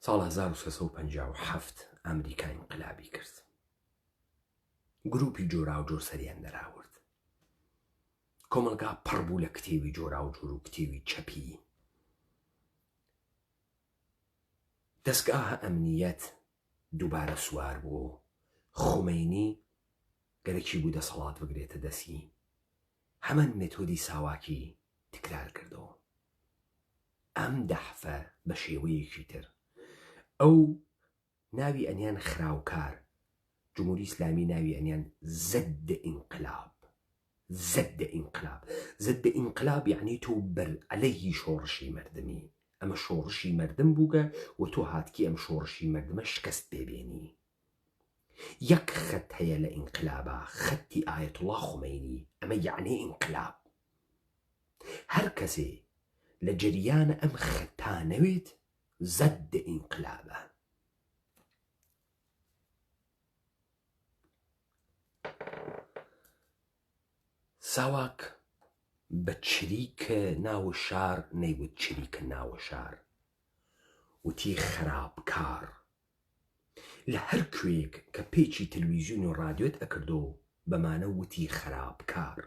ساڵ 1357 ئەمریکا ئینقلابی کرد. گروپی جۆرا و جۆر سەریان دەراورد. کۆمەلگا پڕ بوو لە کتێوی جۆرا و جۆر و کتێوی چەپی. دەستگاهە ئەمنیەت دووبارە سوار بوو. خومەینی گەرەکی بوو دەسەڵات بگرێتە دەستی. هەمان مێتۆدی ساواکی تکرار کردەوە. ئەم دەحفە بە شێوەیەکی تر ئەو ناوی ئەنیان خراوکار، جمهوری ئیسلامی ناوی ئەنیان زەد ئینقلاب. زەد ئینقلاب یعنی تۆ بەر عەلەیهی شۆڕشی مەردمی. ئەمە شۆڕشی مەردم بووگە و تۆ هاتکی ئەم شۆڕشی مەردمە شکست بێبێنی. یەک خەت هەیە لە ئینقلابە، خەتی ئایەتوڵا خومەینی. ئەمە یعنی ئینقلاب. هەر کەسێ لە جەریانە ئەم خەتانەوێت زەد ئینقلابە. ساواک بە چریکە ناوە شار نەیوت چریکە ناوە شار، وتی خراپکار. لە هەر کوێیەک کە پێچی تەلەڤیزیۆن و ڕادیۆت ئەکردۆ بەمانە وتی خراپکار.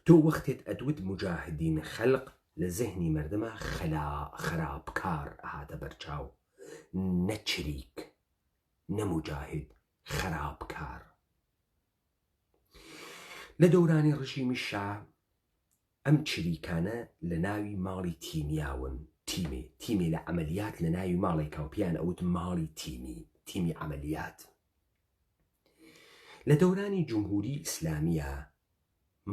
تۆ وەختێت ئەدوت مجاهدین خەلق لە زەهنی مەردمە خراپکار ئەهاتە بەرچاو، نە چریک، نە مجاهد، خراپکار. لە دەورانی ڕژیمی شا ئەم چریکانە لە ناوی ماڵی تیمیاون. تیمێ لە عەمەلیات لە ناوی ماڵێکا و پیان ئەوت ماڵی تیمی عەمەلیات. لە دەورانی جمهوری ئیسلامیە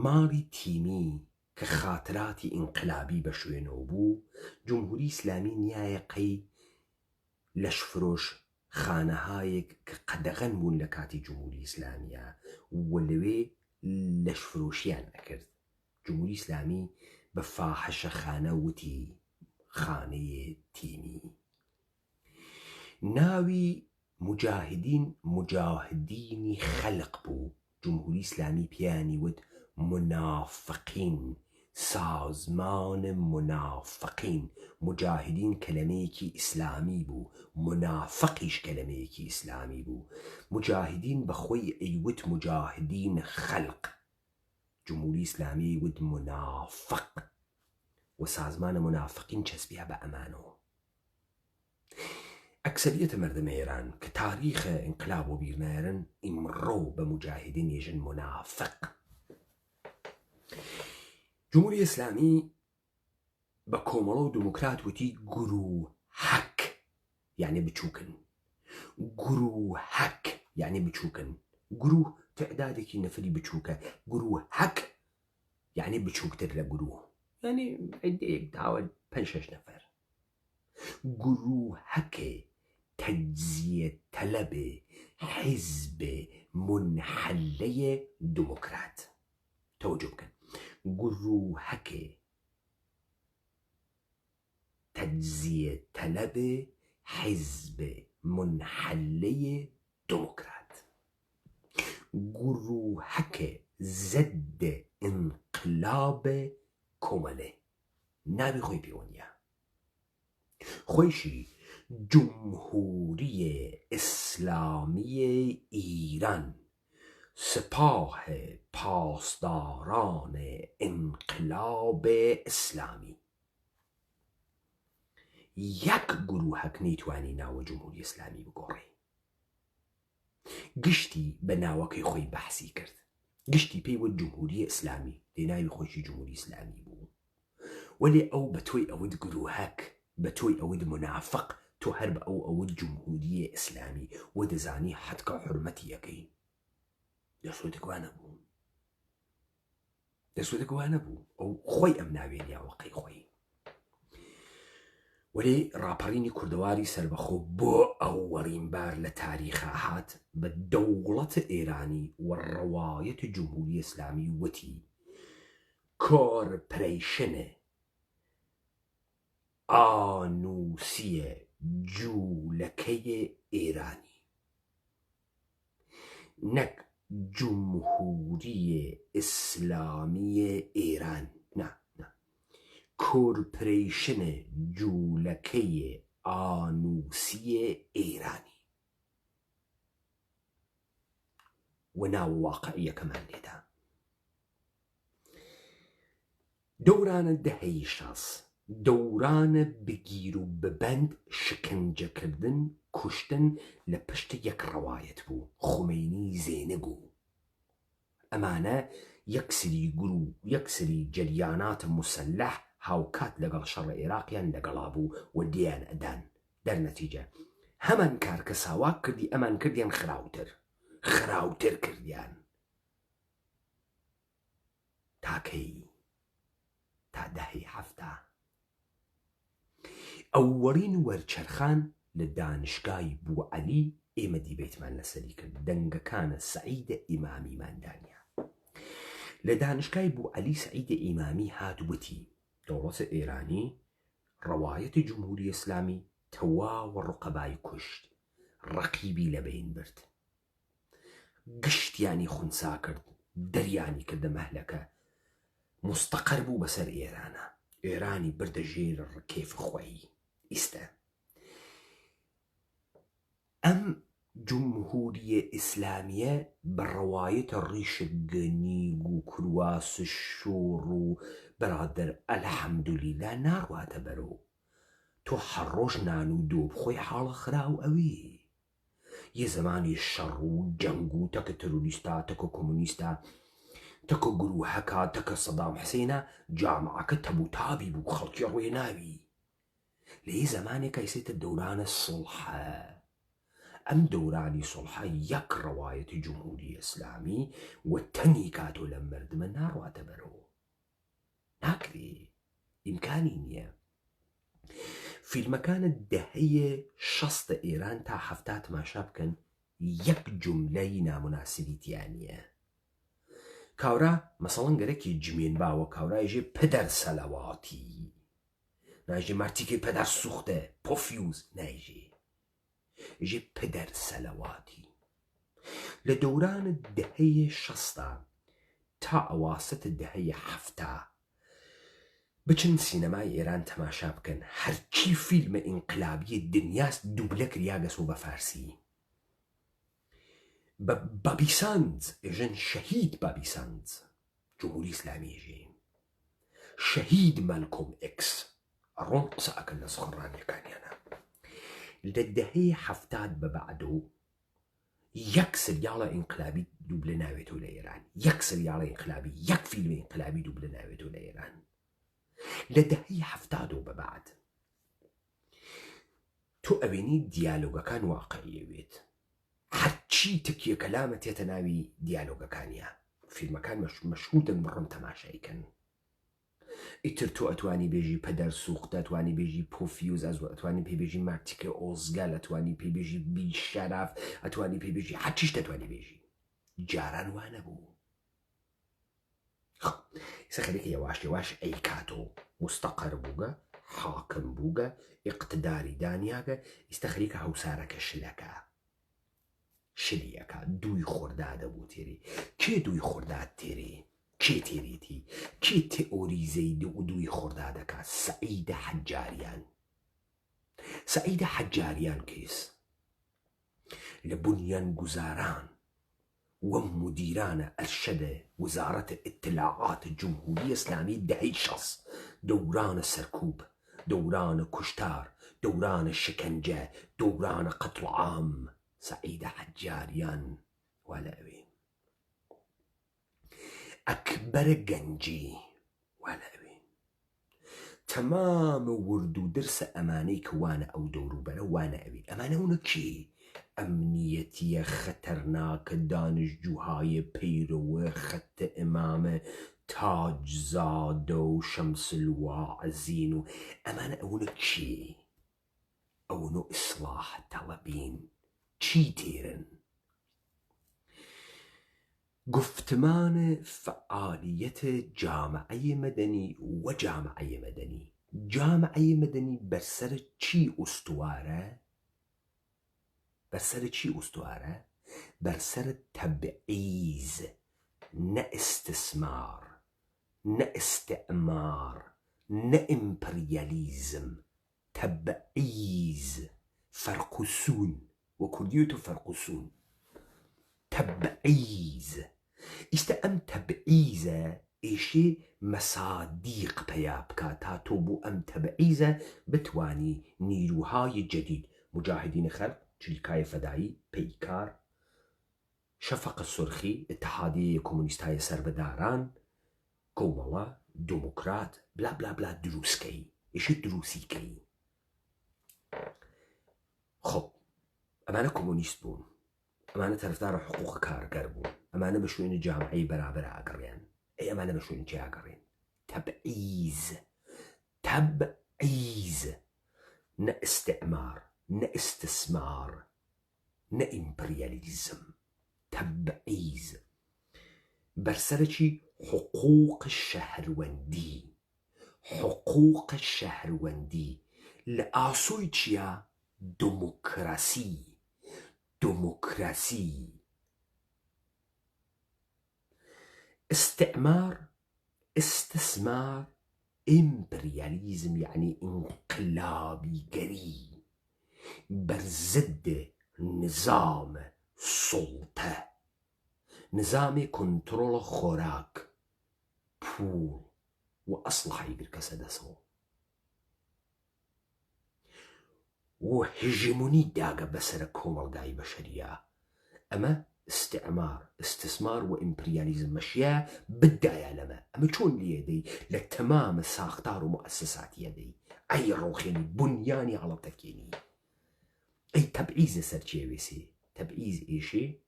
ماڵی تیمی کە خاتراتی ئینقلابی بە شوێنەوە بوو، جمهوری ئیسلامی نیایە قەی لەشفرۆش خانەهایەک کە قەدەغەن بوون لە کاتی جمهوری ئیسلامیە و لەوێ لەشفرۆشیان ئەکرد. جمهوری ئیسلامی بە فاحشە خانە وتی خانەیە تیمی. ناوی مجاهدینی خەلق بوو. جمهوری ئیسلامی پیانی وت منافقین، سازمان منافقین. مجاهدین کلمەیەکی ئیسلامی بوو، منافقیش کلمەیەکی ئیسلامی بوو. مجاهدین بەخۆی ئەیوت مجاهدین خەلق، جمهوری ئیسلامی وت منافق و سازمان منافقین چەسبیا بە ئەمانەوە. ئەکسەریەتە مەردمە ئێران کە تاریخە ئینقلاب و بیرنایرن ئیمڕۆ بە مجاهدین ێژن منافق. جمهوری ئیسلامی بە کۆمەڵە و دموکرات وتی گروهەک یعنی بچووکن. گروهەک یعنی بچووکن. گروه تعدادێکی نەفری بچووکە. گروهەک یعنی بچووکتر لە گروه، یعنی عیدەیەک داوە 5-6 نەفەر. گروهەکێ تەجزیە تەلەبێ حیزبێ منحەلەیە دموکرات. تەوەجۆ بکەن. گروهەکێ تەجزیە تەلەبێ حیزبێ منحەلەیە دموکرات. گروهەکێ زەد ئینقلابێ کۆمەلێ. ناوی خۆی پێوەنیە. خۆیشی جمهوری ئیسلامی ئیران، سپاه پاسداران انقلاب ئیسلامی. یەک گروهەک نەیتوانی ناوە جمهوری ئیسلامی بگۆڕێ. گشتی بە ناوەکەی خۆی بەحسی کرد. گشتی پێی وت جمهوری ئیسلامی، لێ ناوی خۆشی جمهوری ئیسلامی بوو. وەلێ ئەو بە تۆی ئەوت گروهەک، بە تۆی ئەوت منافق، تۆ هەر بە ئەوت جمهوری ئیسلامی و دەزانی حەتکە حورمەتی یەکەی. دەسۆتێکوانە بوو. دەسوودەکەوانە بوو ئەو خۆی ئەم ناوێنیاوەقەی خۆی وەرێ ڕاپەڕینی کوردەواری سربەخۆ بۆ ئەو وەڕینبار لە تاریخا هات بە دەوڵەتە ئێرانی و ڕەوایەتە جمهوری ئیسلامی وتی کۆرپۆرەیشنە ئانووسیە جوولەکەی ئێرانی نەک جمهوری ئیسلامی ئێران کۆرپۆرەیشنە جوولەکەی ئانووسی ئێرانی و ناو واقعیەکەمان لێدا دەورانە دەهەی شەس دەورانە بگیر و ببەند شکنجەکردن کوشتن لە پشت یەک ڕەوایەت بوو خومەینی زێنگ و ئەمانە یەکسری گر و یەکسری جەریاناتە مسلح هاوکات لەگەڵ شەڕە عێراقیان لەگەڵا بوو و دیان ئەدان دەرنەتیجە هەمان کار کە ساواک کردی ئەمان کردیان خراوتر کردیان تاکەی تا دەهەی هەفتە ئەووەڕین وەرچەرخان لە دانشگای بوعەلی ئێمە دیبێتمان لەسەری کرد دەنگەکانە سەعیدە ئیمامیماندانیا لە دانشگای بوعەلی سەعیدە ئیمامی هاتووەتی دەوڵەتە ئێرانی ڕەوایەتی جمهوری ئیسلامی تەواوە ڕقەبای کوشت ڕەقیبی لەبین برد گشتیانی خونسا کرد دەریانی کردە مەهلەکە مستەقەر بوو بەسەر ئێرانە ئێرانی بردە ژێر ڕکێف خۆی ئیستە ئەم جمهوریە ئیسلامیە بە ڕەوایەتە ڕیشت گەنیگ و کرواس شۆڕ و بەرادەر ئەلحەمدولیلا ناڕواتە بەرەو تۆ هەڕۆژ نان و دۆ بخۆی حاڵە خراو ئەوێ یە زمانی شەڕ و جەنگ و تەکە تەروریستە تەکە کۆمونیستە تەکە گروهەکە تەکە سەدام حسینە جامعەکە تەبوتابی بوو خەڵکی ڕوێناوی لە هی زمانێکە ئیسێتە دەورانە سڵحە ئەم دەورانی سڵحە یەک ڕەوایەتی جمهوری ئیسلامی و تەنی کاتۆ لە مردمە ناڕواتە بەرەوە ناکرێ ئیمکانی نییە فیلمەکانە دەهەیە شەستە ئێران تا هەفتە تەماشا بکەن یەک جوملەی ناموناسبی تیانە کاورا مەسەڵەن گەرەکی جمێن باوە کاورایژێ پەدەر سەلەواتی ناژێ مارتیکێ پەدەر سوختە پۆفیوز نایژێ ژێ پەدەر سەلەواتی لە دەورانە دەهەیە شەستا تا ئەواستە دەهەیە هەفتە بچن سینەمای ئێران تەماشا بکەن هەرچی فیلمە ئینقلابیە دنیاست دووبلە کریاگەس و بە فارسی بابی ساندز ئێژەن شەهید بابی ساندز جمهوری ئیسلامی ژێ شەهید مالکۆم ئێکس ئەڕۆن قسە ئەکەن لە سخڕانیەکانیانە لە دەهەیە هەفتاد بەبعدۆ یەک سریاڵە ئینقلابی دووبلە ناوێتەوە لە ئێران یەک سریاڵە ئینقلابی یەک فیلمە ئینقلابی دووبلە ناوێتەوە لە ئێران لە دەهەی هەفتادۆ بەبعد تۆ ئەوێنی دیالۆگەکان واقعیەوێت هەرچی تکیە کەلامە تێتە ناوی دیالۆگەکانیە فیلمەکان مەشهودن بڕۆن تەماشایکەن ئیتر تۆ ئەتوانی بێژی پەدەر سوختە ئەتوانی بێژی پۆفیوز ئەتوانی پێبێژی مارتیکە ئۆزگال ئەتوانی پێبێژی بی شەراف ئەتوانی پێبێژی هەرچیش دەتوانی بێژی جاران وانە بوو سەخەرێکە یەواش یەواش ئەی کاتۆ مستەقەر بووگە حاکم بووگە ئیقتداری دانیاگە ئیستا خەریکە هەوسارەکە شلیەکە دووی خۆردادە بوو تێری کێ دووی خۆرداد تێری کێ تێریتی کێ تئۆریزەی دووی خۆردادەکە سەعیدە حەجاریان کەس لە بنیان گوزاران و مدیرانە ئەرشەدە وزارەتە ئیطلاعات جمهوری ئیسلامی دەهەی شەس دەورانە سەرکوب دەورانە کوشتار دەورانە شکنجە دەورانە قەتڵ عام سەعیدە حەجاریان وا لە ئەوێ ئەکبەرە گەنجی وا لە ئەوێ تەمامە ورد و درسە ئەمانەی کە وانە ئەو دەوروبەرە وانە ئەوێ ئەمانە هونە کێ ئەمنیەتیە خەتەرناکە دانیشتجووهای پەیرەوە خەتە ئیمامە تاجزاده و شمس الواعزين و ئەمانە ئەوونە چی؟ ئەوونە ئیسلاح تەڵەبین چی تێرن؟ گفتمان فعالیت جامعه مدنی و جامعه مدنی. جامعه مدنی بەرسەر چی ئوستوارە؟ بەرسەر چی ئوستوارە؟ بەرسەر تەبعیز، نە ئیستسمار، نە ئیستعمار، نە ئیمپریالیزم. تەبعیز، فەرقوسون، وەکو دیوتە فەرقوسون. تەبعیز. ئیستا ئەم تەبعیزە ئێشێ مەسادیق پەیا بکە تا تۆ بۆ ئەم تەبعیزە بتوانی نیروهای جدید، مجاهدین خەلق، چریکای فەدایی، پەیکار، شەفەق سورخی، اتحادیە کۆمونیستای سەربەداران، کۆمەڵە، دموکرات، بلا بلا بلا دروستکەی، ئێشێ دروستیکەی. خۆ ئەمانە کۆمونیست بوون، ئەمانە تەرەفدارە حقوق کارگەر بوون، ئەمانە بە شوێنی جامعەی بەرابەر ئاگەڕێن. ئەمانە بە شوێنی چی ئاگەڕێن؟ تەبعیز. تەبعیز، نە ئیستعمار، نە ئیستسمار، نە ئیمپریالیزم. تەبعیز بەرسەر چی؟ حقوق شەهروەندی. حقوق شەهروەندی لە ئاسۆی چییە؟ دموکراسی. دموکراسی. استعمار، استثمار، امبرياليزم يعني انقلابيگری بر ضد نظام سلطه، نظام کنترل خوراک، پول و أصلحة يقركس دسو و هجموني داقة بسر كومالقاي بشرية. أما استعمار، استثمار و امبرياليزم مشيا بداية لما أما شون ليدي لتمام ساختار ومؤسسات يدي أي روخيني بنياني على تكيني أي تبعيز سرچيويسي. تبعيز إيشي؟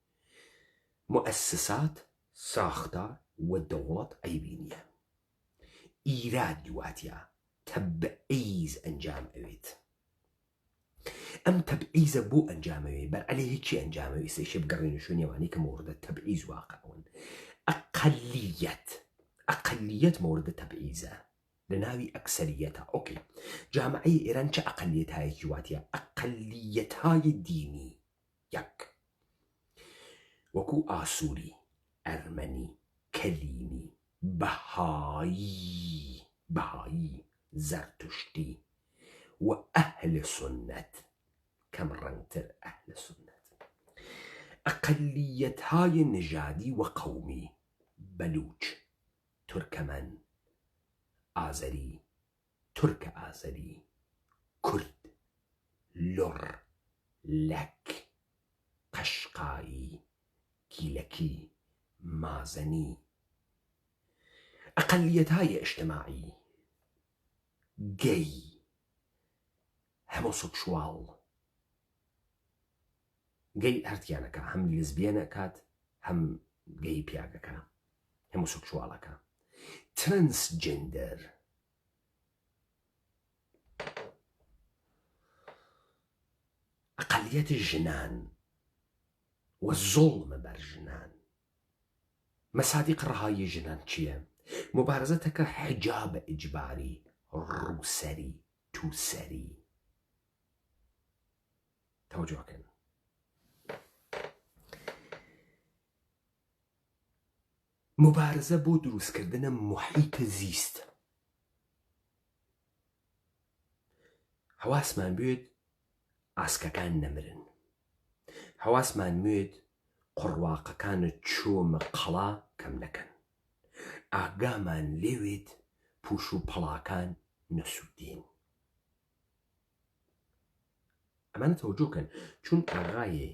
مؤسسات، ساختار والدولة أي بينية إيراد دواتيا تبعيز أنجام أويت. أم تبعيز بو أنجاموي بل عليه هيك أنجاموي سيشي بقرين شون يواني كمورد التبعيز واقعون. أقلية مورد التبعيزة لناوي أكثريتها. أوكي، جامعي إيران شا أقليتها جواتيا؟ أقليتها الديني يك وكو آسوري، أرمني، كليني، بهاي، زرتشتي وأهل سنة. كم رنتر أهل سنة. أقلية هاي نجادي وقومي، بلوچ، تركمن، آذري، ترك آذري، كرد، لر، لك، قشقاي، كيلكي، مازني. أقلية هاي اجتماعي، جاي، هوموسيكشوال. جاي هرتيانكا هم ليزبيانكات هم جاي بياغكا هوموسيكشوالكا. ترانسجندر، أقلية الجنان والظلم بر الجنان. مصادق رهاي جنان چيه؟ مبارزتك حجاب إجباري، روسري، توسري. توجه كن. مبارزة بو دروس كردن محيط زيست. حواس من بيد عسككان نمرن. حواس من بيد قرواق كان تشوم قلا كم نكن. ئاگامان لێوێت پوش و پەڵاکان نەسوودین. ئەمانە تەوەجۆکەن چون ئاغایێ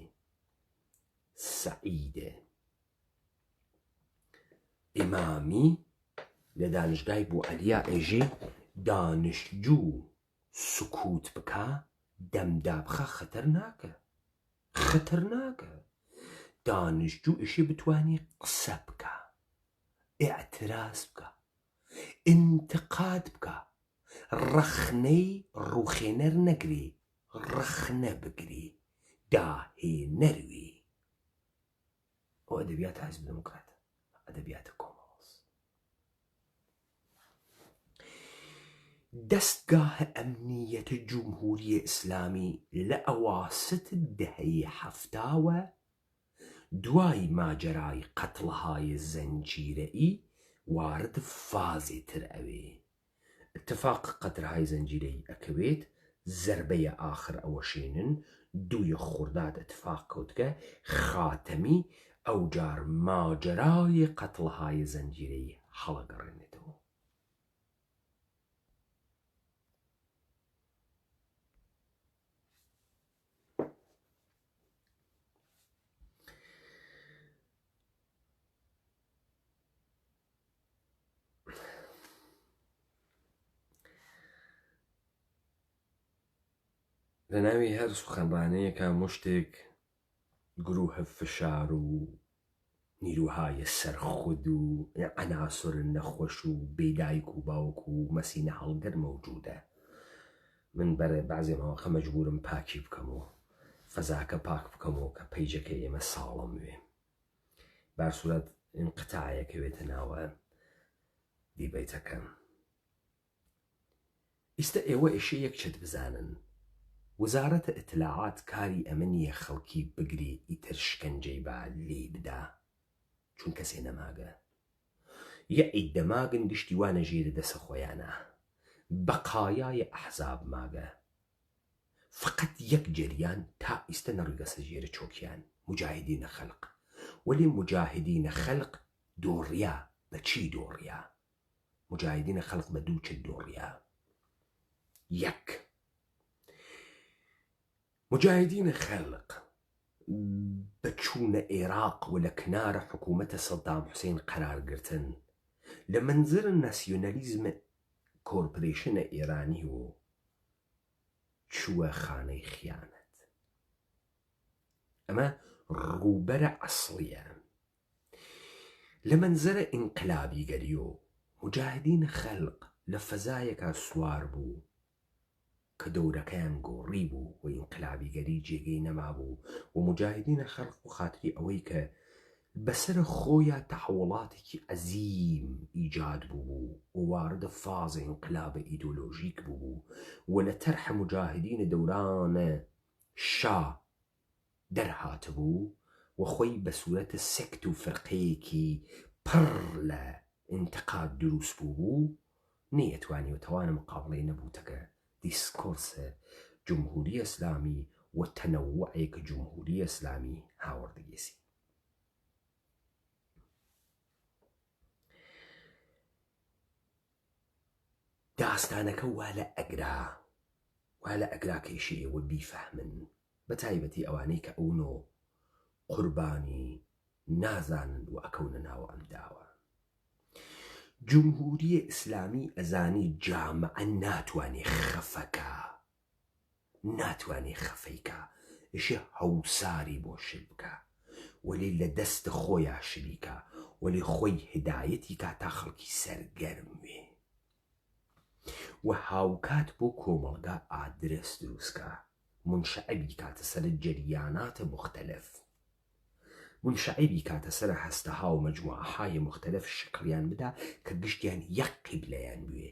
سەعیدێ ئیمامی لە دانشگای بۆ ئەلیا ئێژێ دانشجوو سکوت بکە دەمدا بخە خەتەر ناکە. خەتەر ناکە. دانشجوو ئێشێ بتوانێ قسە بکە. اعتراض بکە، انتقاد بکە، ڕەخنەی ڕووخێنەر نەگری، ڕەخنە بگری، داهێنەروی. ئەو ئەدەبیاتە حیزب دموکراتە، ئەدەبیاتە کۆمەڵەس. دەستگاهە ئەمنیەتە جومهوریە ئیسلامی لە ئەواست دەهەی هەفتاوە دوای ماجەرای قەتڵهای زەنجیرەئی وارد فازی تر ئەوێ. اتفاق قەتڵهای زەنجیرەی ئەکەوێت زەربەیە ئاخر ئەوەشێنن دووی خورداد اتفاق کەوتکە خاتەمی ئەو جار ماجەرای قەتڵهای زەنجیرەی هەڵەگەڕێنێتەوە. لە ناوی هەر سوخەنڕانەیەکە مشتێک گروهە فشار و نیروهای سەرخود و عناسر نەخۆش و بێدایک و باوک و مەسینە هەڵگەر مەوجودە. من بەرە بەعزێ ماوەقە مەجبورم پاکی بکەم و فەزاکە پاک بکەمەوە کە پەیجەکە ئێمە ساڵم وێ. بارسوورەت ئین قتایەکەوێتە ناوە دیبەیتەکەم. ئیستا ئێوە ئێشە یەک چت بزانن، وزارەتە ئیتلاعات کاری ئەمە نییە خەڵکی بگری ئیتر شکەنجەی با لێ بدا چون کەسێ نەماگە، یە ئیدەماگن گشتی وانە ژێرە دەسە خۆیانە، بەقایای ئەحزاب ماگە. فقط یەک جەریان تا ئیستە نەڕگەسە ژێرە چۆکیان، مجاهدینە خەلق. وەلی مجاهدینە خەلق دۆڕیا بە چی دۆڕیا؟ مجاهدینە خەلق بە دوو چت دۆڕیا. یەک، مجاهدینە خەلق بە چوونە عێراق و لە کنارە حکوومەتە سەدام حوسێن قەرارگرتن لە منزر ناسیۆنەلیزمە کۆرپۆرێشنە ئێرانی و چووە خانەی خیانەت. ئەمە ڕووبەرە ئەسڵیە. لە منزەرە ئینقلابیگەری و مجاهدینە خەلق لە فەزایەکە سوار بوو کە دەورەکەیان گۆڕی بوو و ئینقلابیگەری جێگەی نەما بوو و مجاهدینە خەلق بۆ خاتری ئەوەی کە بەسەر خۆیان تەحوڵاتێکی عەزیم ئیجاد بوو و واردە فازە ئینقلابە ئیدۆلۆژیک بوو و لە تەرحە مجاهدینە دەورانە شا دەرهات بوو و خۆی بە سوورەتە سێکت و فرقەیەکی پڕ لە ئینتقاد دروست بوو نەیەتوانی و تەوانە مقابڵەی نەبووتەکە دیسکۆرسە جمهوری ئیسلامی و تەنەووعێکە جمهوری ئیسلامی هاوەردەگێسی. داستانەکە وا لە ئەگرا کێشی ئێوە بیفەهمن، بە تایبەتی ئەوانەی کە ئەوونۆ قوربانی نازانن و ئەکەونە ناوە ئەم داوە. جمهوری ئیسلامی ئەزانی جامعە ناتوانێ خەفەیکە ئیشە هەوساری بۆ شل بکە، وەلی لە دەستە خۆیان شلیکە، وەلی خۆی هدایەتی کا تا خەڵکی سەرگەرم وێ و هاوکات بۆ کۆمەڵگا ئادرس دروستکە، منشعبی کاتە سەر جەریاناتە مختلف، منشعبی کاتە سەر هەستەها و مەجموعەهای مختلف شکڵیان بدا کە گشتیان یەک قیبلەیان بوێ،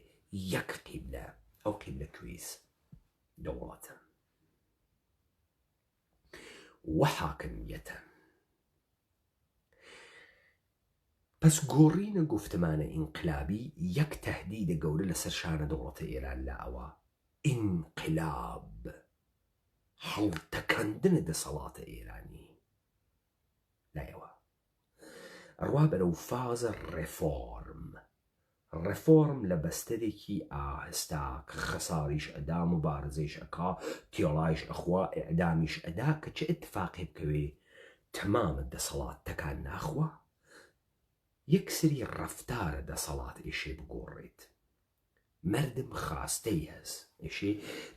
یەک قیبلە. ئەو قیبلە کوێیس؟ دەوڵەتە و حاکمیەتە. پس گۆڕینە گفتمانە ئینقلابی یەک تەهدیدە گەورە لەسەر شانە دەوڵەتە ئێران لە ئەوە ئینقلاب، هەڵتەکەندنە دەسەڵاتە ئێرانی لایەوە، ئەڕوا بەرەو فازە ڕێفۆرم لە بەستەرێکی ئاهستا کە خەساریش ئەدا، مبارزەیش ئەکا، تێڵایش ئەخوا، ئیعدامیش ئەدا کە چه ئتفاقی بکەوێ تەمامە دەسەڵات تەکان ناخوا، یەک سری ڕەفتارە دەسەڵات ئێشێ بگۆڕێت. مردم خاستەی هەست، ئێشێ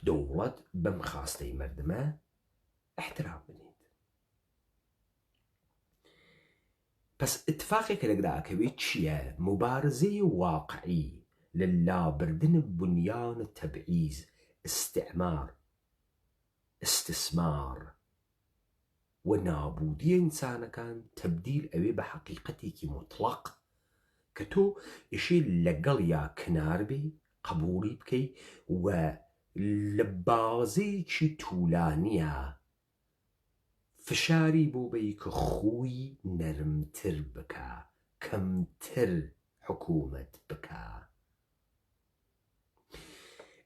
دەوڵەت بەم خاستەی مردمە احترام بنێت. پس اتفاقێکە لەگراکەوێت چییە؟ مبارزەی واقعی لە لابردن بنیان تەبعیز، استعمار، استثمار و نابودی ئینسانەکان تەبدیل ئەوێ بە حەقیقەتێکی مطلق کە تۆ ئیشی لەگەڵ یا کنار بێ قبوڵی بکەی و لە بازەیەکی توولانیە فشاری بۆ بەی کە خۆی نەرمتر بکە، کەمتر حکوومەت بکە.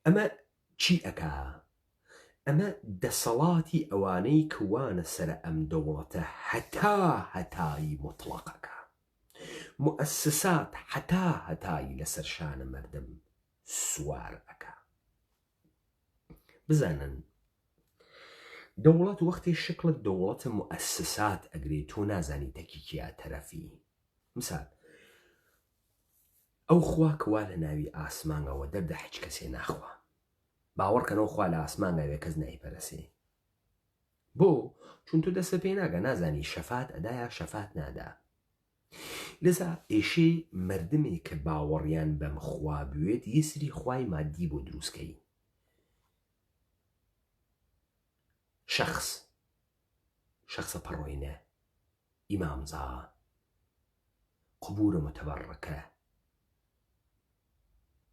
ئەمە چی ئەکا؟ ئەمە دەسەڵاتی ئەوانەی کەوانە سەر ئەم دەوڵەتە هەتایی مطلقەکە، مؤسسات هەتایی لەسەر شانە مەردم سوار ئەکا. بزانن دەوڵەت وەختی شکلت دەوڵەتە مؤسسات ئەگرێت تۆ نازانی تەکیکیا تەرەفی. مثال ئەو خوا کەوا لە ناوی ئاسمانەوە دەردە هیچ کەسێ ناخوا، باوەڕکەنەوە خوا لە ئاسمانەوێ کەس نایپەرسێ. بۆ؟ چون تۆ دەستە پێ ناگە، نازانی شەفات ئەدا یا شەفات نادا. لذا ئێشەی مردمێک کە باوەڕیان بەم خوا بوێت یەسری خوای مادی بۆ دروستکەی. شخصە پەڕۆینە، ئیمامزا، قبورە متەبەڕەکە،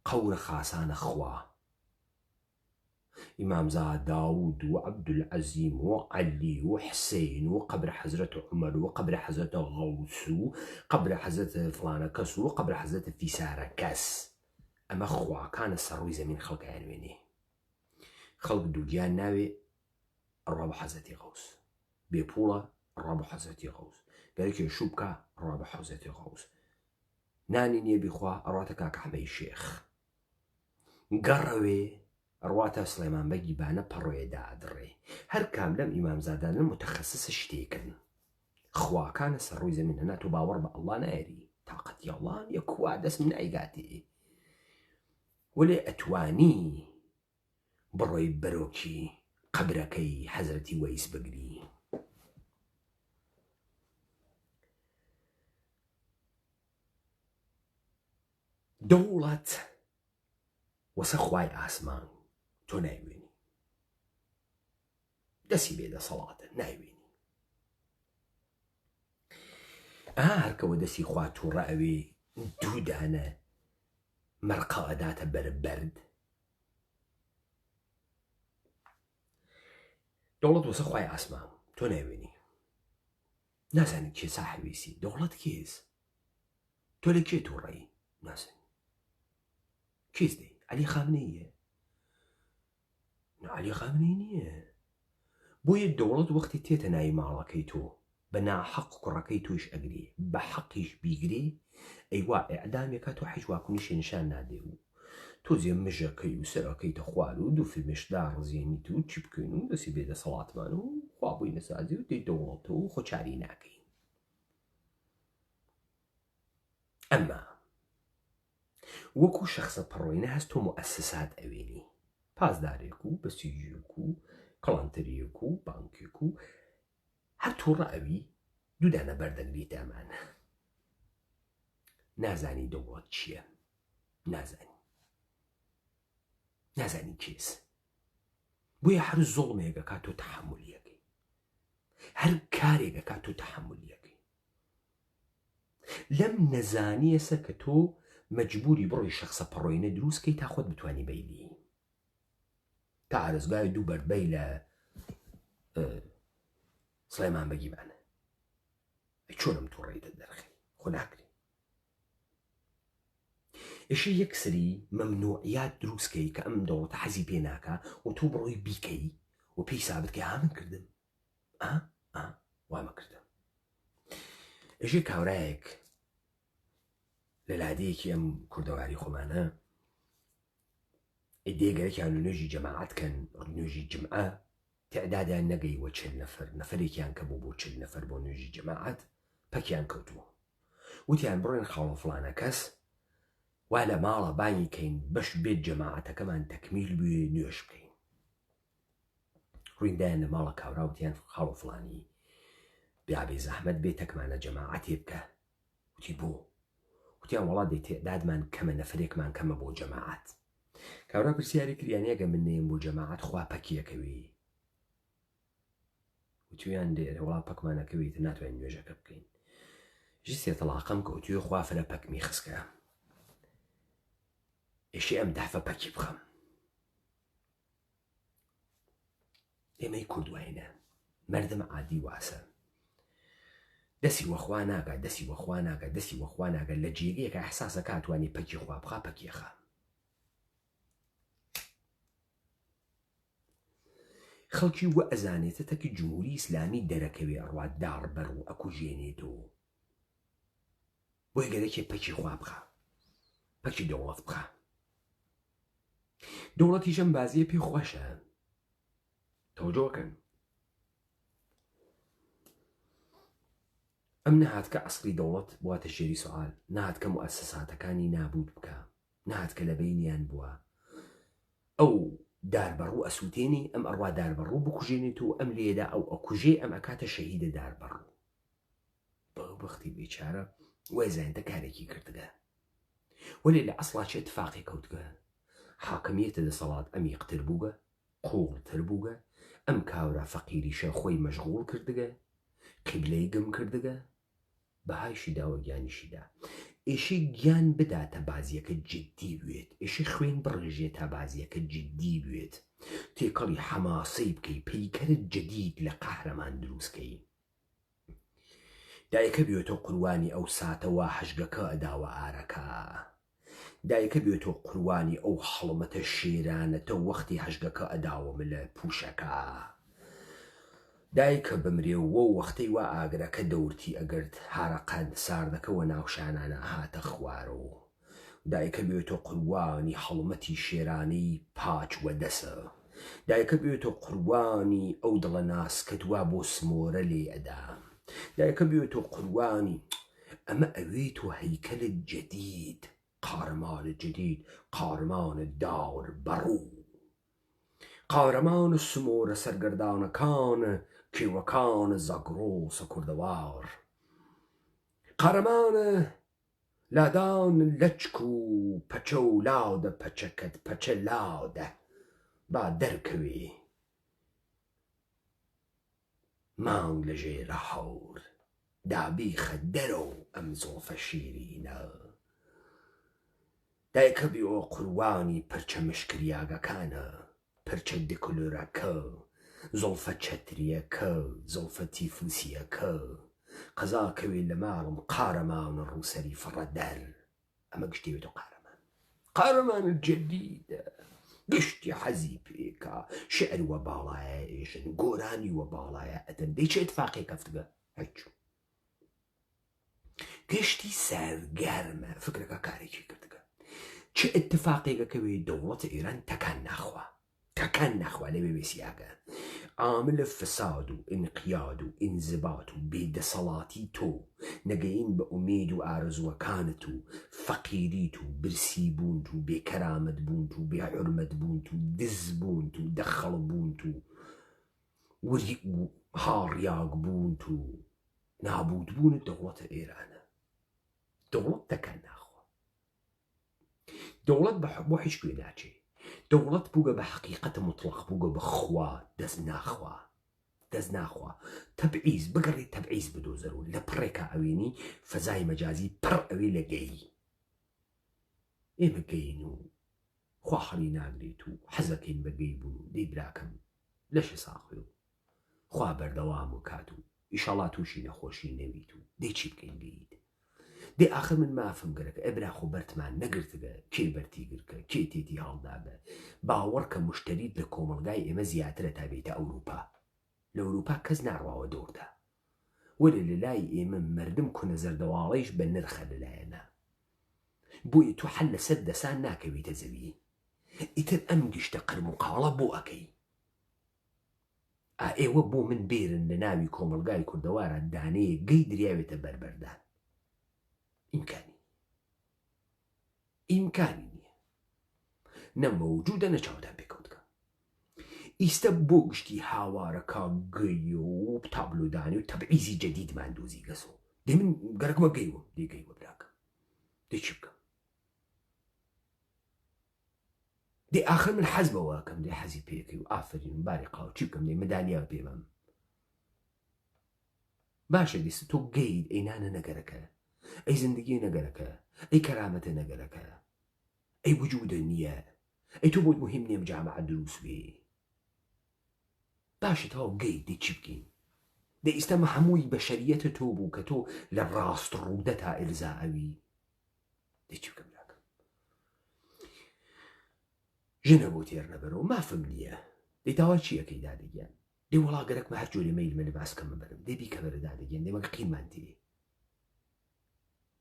قەورە خاسانە خوا، ئیمامزا داود و عەبدولعەزیم و عەلی و حسین و قبر حەزرەت عومەر و قبر حەزرەت غەوس و قبر حەزرەت فڵانە کەس و قبر حەزرەت فیسارە کەس. ئەمە خواکانە سەرڕووی زەمین خەڵکیان وێنێ. خەڵک دووگیان ناوێ ڕوا بە حەزرەتی غەوس، بێپوڵە ڕوا بە حەزرەتی غەوس، گەرەکی شوو بکە ڕوا بە حەزرەتی غەوس، نانی نییە بیخوا ئەڕاتە کاکەحمەی شێخ، گەڕەوێ ڕواتە سلێمان بەگی بانە پەڕۆیەدا ئەدڕێ. هەر کام لەم ئیمامزادانە متەخەسسە شتێکن. خواکانە سەرڕووی زەمین هەنا تۆ باوەڕ بە ئەڵڵا نایەری، تاقەتی ئەڵڵان یە کوا دەستم نایگاتێ، وەلێ ئەتوانی بڕۆی بەرۆکی قبرەکەی حەزرەتی وەیس بگری. دەوڵەت وەسە خوای ئاسمان تۆ نایوێنی، دەسی بێ دەسەڵاتە نایوێنی. هەرکەوە دەسی خوا تووڕە ئەوێ دوودانە مەرقە ئەداتە بەربەرد. دەوڵەت وەسە خوای ئاسمان تۆ نایوێنی، نازانی کێ ساحویسی دەوڵەت کێز، تۆ لە کێ تووڕەی نازانی کێز دەی. عەلی خامنەییە؟ عەلی خامنەی نییە. بۆیە دەوڵەت وەختی تێتە ناوی ماڵەکەی تۆ بە ناحەق کوڕەکەی تۆش ئەگرێ، بە حەقیش بیگرێ، ئەیوا ئێعدامێکە تۆ حیجواکوونیشی نیشان نادێ و تۆ زێ مژەکەی و سەرەکەیتە خوار و دوو فیلمێشدا ڕزیێنیت و چی بکەین و دەسی بێ دەسەڵاتمان و خوا بووی نەسازی و دەی دەوڵەتەوە و خۆچاری ناکەین. ئەمما وەکو شەخصە پەڕۆینە هەست تۆ مؤسسات ئەوێنی، پازدارێک و بەسیجیەک و کەڵانتەریەک و بانکێک و هەر تووڕە ئەوی دوودانە بەردەنگریت ئەمانە. نازانی دەوڵەت چییە، نازانی کێس. بۆیە هەر زوڵمێکەکە تۆ تەحەمولیەکەی، هەر کارێکەکە تۆ تەحەمولیەکەی. لەم نەزانیەسە کە تۆ مەجبوری بڕۆی شەخصە پەڕۆینە دروستکەی تا خۆت بتوانی بەیلی، تا ئارزگای دوو بەربەی لە سلێمان بەگیبانە. چۆنم تووڕەیتە دەرخی خۆ ناکرێ. ئێشە یەک سری مەمنوعیات دروستکەی کە ئەم دەوڵەتە حەزی پێ ناکە و تۆ بڕۆی بیکەی و پێی سابت کە من کردم، وامە کردم. ئێژێ کاورایەک لە لادەیەکی ئەم کوردەواری خۆمانە ئیدێگەرێکیان لە نوێژی جەماعەتکەن، نوێژی جمعە تعدادیان نەگەیوە 40 نەفەر، نەفەرێکیان کە بۆ 40 نەفەر بۆ نوێژی جەماعەت پەکیان کەوتووە، وتیان بڕۆین خاڵە فڵانە کەس وا لە ماڵە بانی کەین بەش بێت جەماعەتەکەمان تەکمیل بوێ نوێژ بکەین. ڕوویندایان لە ماڵە کاورا وتیان خاڵە فڵانی دابێ زەحمەت بێتەکمانە جەماعەتێ بکە. وتی بۆ؟ وتیان وەڵا دەی تێدادمان کەمە نەفرێکمان کەمە بۆ جەماعەت. کابرا پرسیاری کردیان ئەگە من نێم بۆ جەماعەت خوا پەکیەکەوی؟ وتیان دێرە وڵا پەکمانەکەویت ناتوانین نوێژەکە بکەین. ژی سێ تەڵاقەم کەوتوێ خوا فرە پەکمی خسکە. ئێشی ئەم دەفە پەکی بخەم. ئێمەی کوردوایینە مەردم عادی واسە. دەسی وەخوا ناگات دەسی وەخوا ناگات دەسی وەخوا ناگات لە جێگەیەکە ئەحساسە کاتوانی پەکی خوا بخا پەکیەخە. خەڵکی وە ئەزانێتە تەکی جمهوری ئیسلامی دەرەکەوێ ئەڕوا داڕبەر و ئەکوژێنێتەوە بۆی گەرەکێ پەکی خوا بخە پەکی دەوڵەت بخە. دەوڵەتیشەم بازیە پێی خۆشە. تەوجۆکەن ئەم نەهات کە ئەسڵی دەوڵەت بواتە شێری سوال، نهات کە موەسساتەکانی نابود بکە، نهات کە لە بینیان بووە ئەو داربەڕوو ئەسووتێنی ئەم ئەڕوا داربەڕوو بکوژێنێت و ئەم لێدا ئەو ئەکوژێ ئەم ئەکاتە شەهیدە داربەڕوو. بەو بەختی بێچارە وای زانتە کارێکی کردگە وەلێ لە ئەسڵا چێ اتفاقی کەوتگە حاکمیەتە دەسەڵات ئەمی قتر بووگە قوڵتر بووگە ئەم کاورە فەقیریشە خۆی مەشغوڵ کردگە قیبلەی گم کردگە بەهایشی داوە گیانیشیدا. ئێشی گیان بداتە بازیەکە جددی بوێت، ئێشی خوێن بڕژێ تا بازیەکە جددی بوێت، تێکەڵی حەماسەی بکەی پەیکەرت جدید لە قەهرەمان دروستکەی. دایکە بێتۆ قوروانی ئەو ساتەوە هەژگەکە ئەداوە ئارەکە، دایکە بێتۆ قوروانی ئەو هەڵمەتە شێرانەتە وەختی هەژگەکە ئەداوەمە لە پوشەکە، دایکە بمرێەوە وەختەی وا ئاگرەکە دەورتی ئەگرت هارەقەن ساردەکەەوە ناوشانانە هاتە خوارەوە، دایکە بێتۆ قوروانی هەڵمەتی شێرانەی پاچ وەدەسە، دایکە بێتۆ قوروانی ئەو دڵە ناسکەتوا بۆ سمۆرە لێ ئەدا، دایکە بێتۆ قوروانی ئەمە ئەوێت و هەیکەلت جدید، قارەمانە جدید، قارەمانە داور بەڕوو، قارەمانە سمۆرە سەرگەردانەکانە کێوەکانە زەگڕۆسە کوردەوار، قارەمانە لادان لەچک و پەچە و لاودە پەچەکەت پەچە لاودە با دەرکەوێ مانگ لە ژێرە هەور دابیخە دەرەو ئەم زۆڵفە شیرینە، دایکە بێ قوروانی پرچە مشکریاگەکانە، پرچە دکلۆرەکە، زۆڵفە چەتریەکە، زۆڵفە تیفوسیەکە، قەزاکەوێ لە ماڵم قارەمانە ڕووسەری فڕە دەر. ئەمە گشتێتە قارەمان، قارەمانە جەدیدە، گشتی حەزی پێکە، شعر وە باڵایە ئێژن، گۆرانی وە باڵایە ئەدەن، دەی چێ اتفاقی کەفتگە هەچ گشتی سەرگەرمە فکرەکە کارێکی کردگە چه اتفاقێکەکەوێ دەوڵەتە ئێران تەکان ناخوا لەوێ وێسیاگە عاملە فساد و ئینقیاد و ئینزبات و بێدەسەڵاتی تۆ نەگەین بە ئومید و ئارزووەکانت و فەقیریت و برسی بوونت و بێکەرامەت بوونت و بێحورمەت بوونت و دز بوونت و دەخەڵ بوونت و وری و هاڕیاگ بوونت و نابود بوونت دەوڵەتە ئێرانە. دەوڵەت تەکان ناخوا، دەوڵەت بۆ هیچ کوێ ناچێ، دەوڵەت بووگە بە حەقیقەتە مطلق بووگە بە خوا دەست ناخوا تەبعیز بگەڕی تەبعیز بدۆزەر و لە پڕێکا ئەوێنی فەزای مەجازی پڕ ئەوێ لە گەی ئێمە گەین و خوا حەڵی ناگرێت و حەزەکەین بە گەی بوون و دەی براکەم لەشە ساخی و خوا بەردەوام و کات و ئیشەڵا تووشی نەخۆشی نەویت و دەی چی بکەین گەیت دێ آخر من مافم گەرەکە ئەبرا خۆ بەرتمان نەگرتگە کێ بەرتی گرکە کێ تێتی هەڵداگە باوەڕکە مشتریت لە کۆمەڵگای ئێمە زیاترە تا بێتە ئەوروپا. لە ئەوروپا کەس ناڕواوە دۆردا وەرە لە لای ئێمە مردم کونە زەردەواڵەیش بە نرخە لەلایەنە بۆیە تو حەل لەسەر دەسان ناکەویتە زەوی ئیتر ئەم گشتە قەرم و قاڵە بۆ ئەەکەی ئێوە بۆ من بێرن لە ناوی کۆمەڵگای کوردەوارە دانەیە گەی دریاوێتە بەربەردان ئیمکانی نییە نەمەوجودە نەچاودان پێکەوتکە ئیستە بۆ گشتی هاوارەکە گەی و تابلودانی و تەبعیزی جەدیدمان دۆزی گەسۆ دێ من گەرەکمە گەیوە لێگەیوە براکە دێ چی بکەم دێ ئاخر من حەز بەوەکەم دێ حەزی پێەکەی و ئافرین باری قاو چی بکەم دێ مەدانیا پێمەم باشە دیستە تۆ گەید ئەی نانە نەگەرەکە ئەی زندگی نەگەرەکە ئەی کەرامەتە نەگەرەکە ئەی وجودە نییە ئەی تۆ بۆت مهم نییە جامعە دروست بێ باشە تەواو گەید دێ چی بکەین دێ ئێستەمە هەمووی بەشەریەتە تۆ بوو کە تۆ لە ڕاست ڕوودە تا ئێرزاوی دێ چی بکەم لاکەم ژنە بۆ تێر نەبەرەوە مافم نییە دەی داوا چیەکەی دادەگیان دێ وەڵا گەرەکمە هەر جۆرە مەیلمە لەباسکەمە بەرم دێ بیکە بەرە دادەگەن دێ مەگە قیمان تێ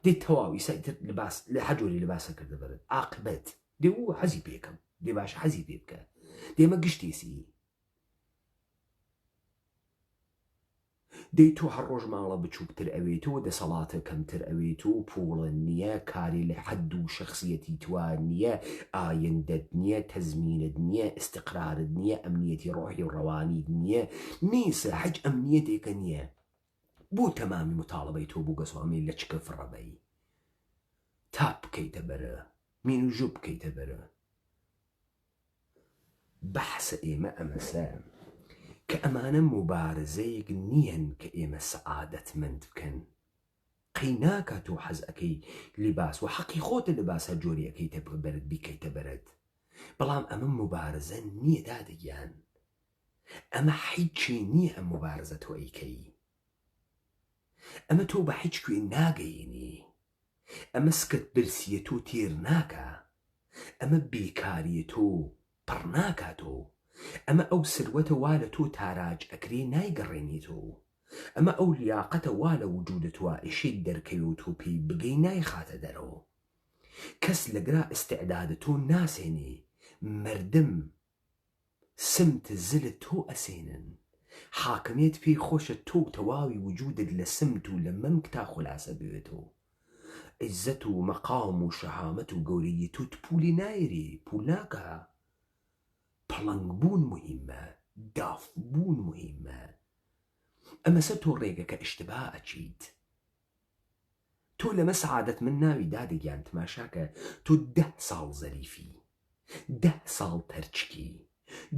دێ تەواوی سایتر لەباس لە هەر جۆری لەباسە کردە بەرن عاقبەت دێ و حەزی پێکەم دێ باش حەزی پێ بکە دێمە گشتێسی دەی تۆ هەر ڕۆژ ماڵە بچووکتر ئەوێتەوە دەسەڵاتە کەمتر ئەوێتەوە پوڵە نییە کاری لە حەد و شخصیەتی توان نییە ئایندەت نییە تەزمینت نییە ئستقرارت نییە ئەمنیەتی ڕۆحی و ڕەوانیت نییە نیسە حەج ئەمنیەتێکە نییە بۆ تەمامی متاڵبەی تۆ بوو گەسۆمی لە چکە فڕەبەی تاپ بکەیتە بەرە مین و ژوو بکەیتە بەرە بەحسە ئێمە ئەمەسە کە ئەمانە مبارزەیەک نییەن کە ئێمە سەعادەتمەند بکەن قەی ناکات و حەز ئەەکەی لیباس و حەقی خۆتە لەباسە جۆری ئەەکەیتە بەرت بیکەیتە بەرت بەڵام ئەمە مبارزە نییە دادەگیان ئەمە هیچی نییە ئەم مبارزە تۆ ئەیکەی ئەمە تۆ بە هیچ کوێ ناگەیەنی ئەمە سکت برسیە تۆ تێر ناکە ئەمە بێکاریە تۆ پڕ ناکاتۆ ئەمە ئەو سروەتە وا لە تۆ تاراج ئەکرێ نایگەڕێنیتۆ ئەمە ئەو لیاقەتە وا لە وجودت وا ئیشێک دەرکەوی و تۆ پێی بگەی نایخاتە دەرەوە کەس لەگرا ئستعدادە تۆ ناسێنێ مردم سمت زلت تۆ ئەسێنن حاکمێت پێی خۆشە تۆ تەواوی وجودت لە سمت و لە مەمک تا خولاسە بوێتەوە عزت و مەقام و شەهامەت و گەورەی تۆ پولی نایری پول ناکە پڵنگ بوون مهمە داف بوون مهمە ئەمەسە تۆ ڕێگەکە ئشتبا ئەچیت تۆ لەمە سەعادەت من ناوی دادەگیان تماشاکە تۆ 10 ساڵ زەریفی 10 ساڵ پەرچکی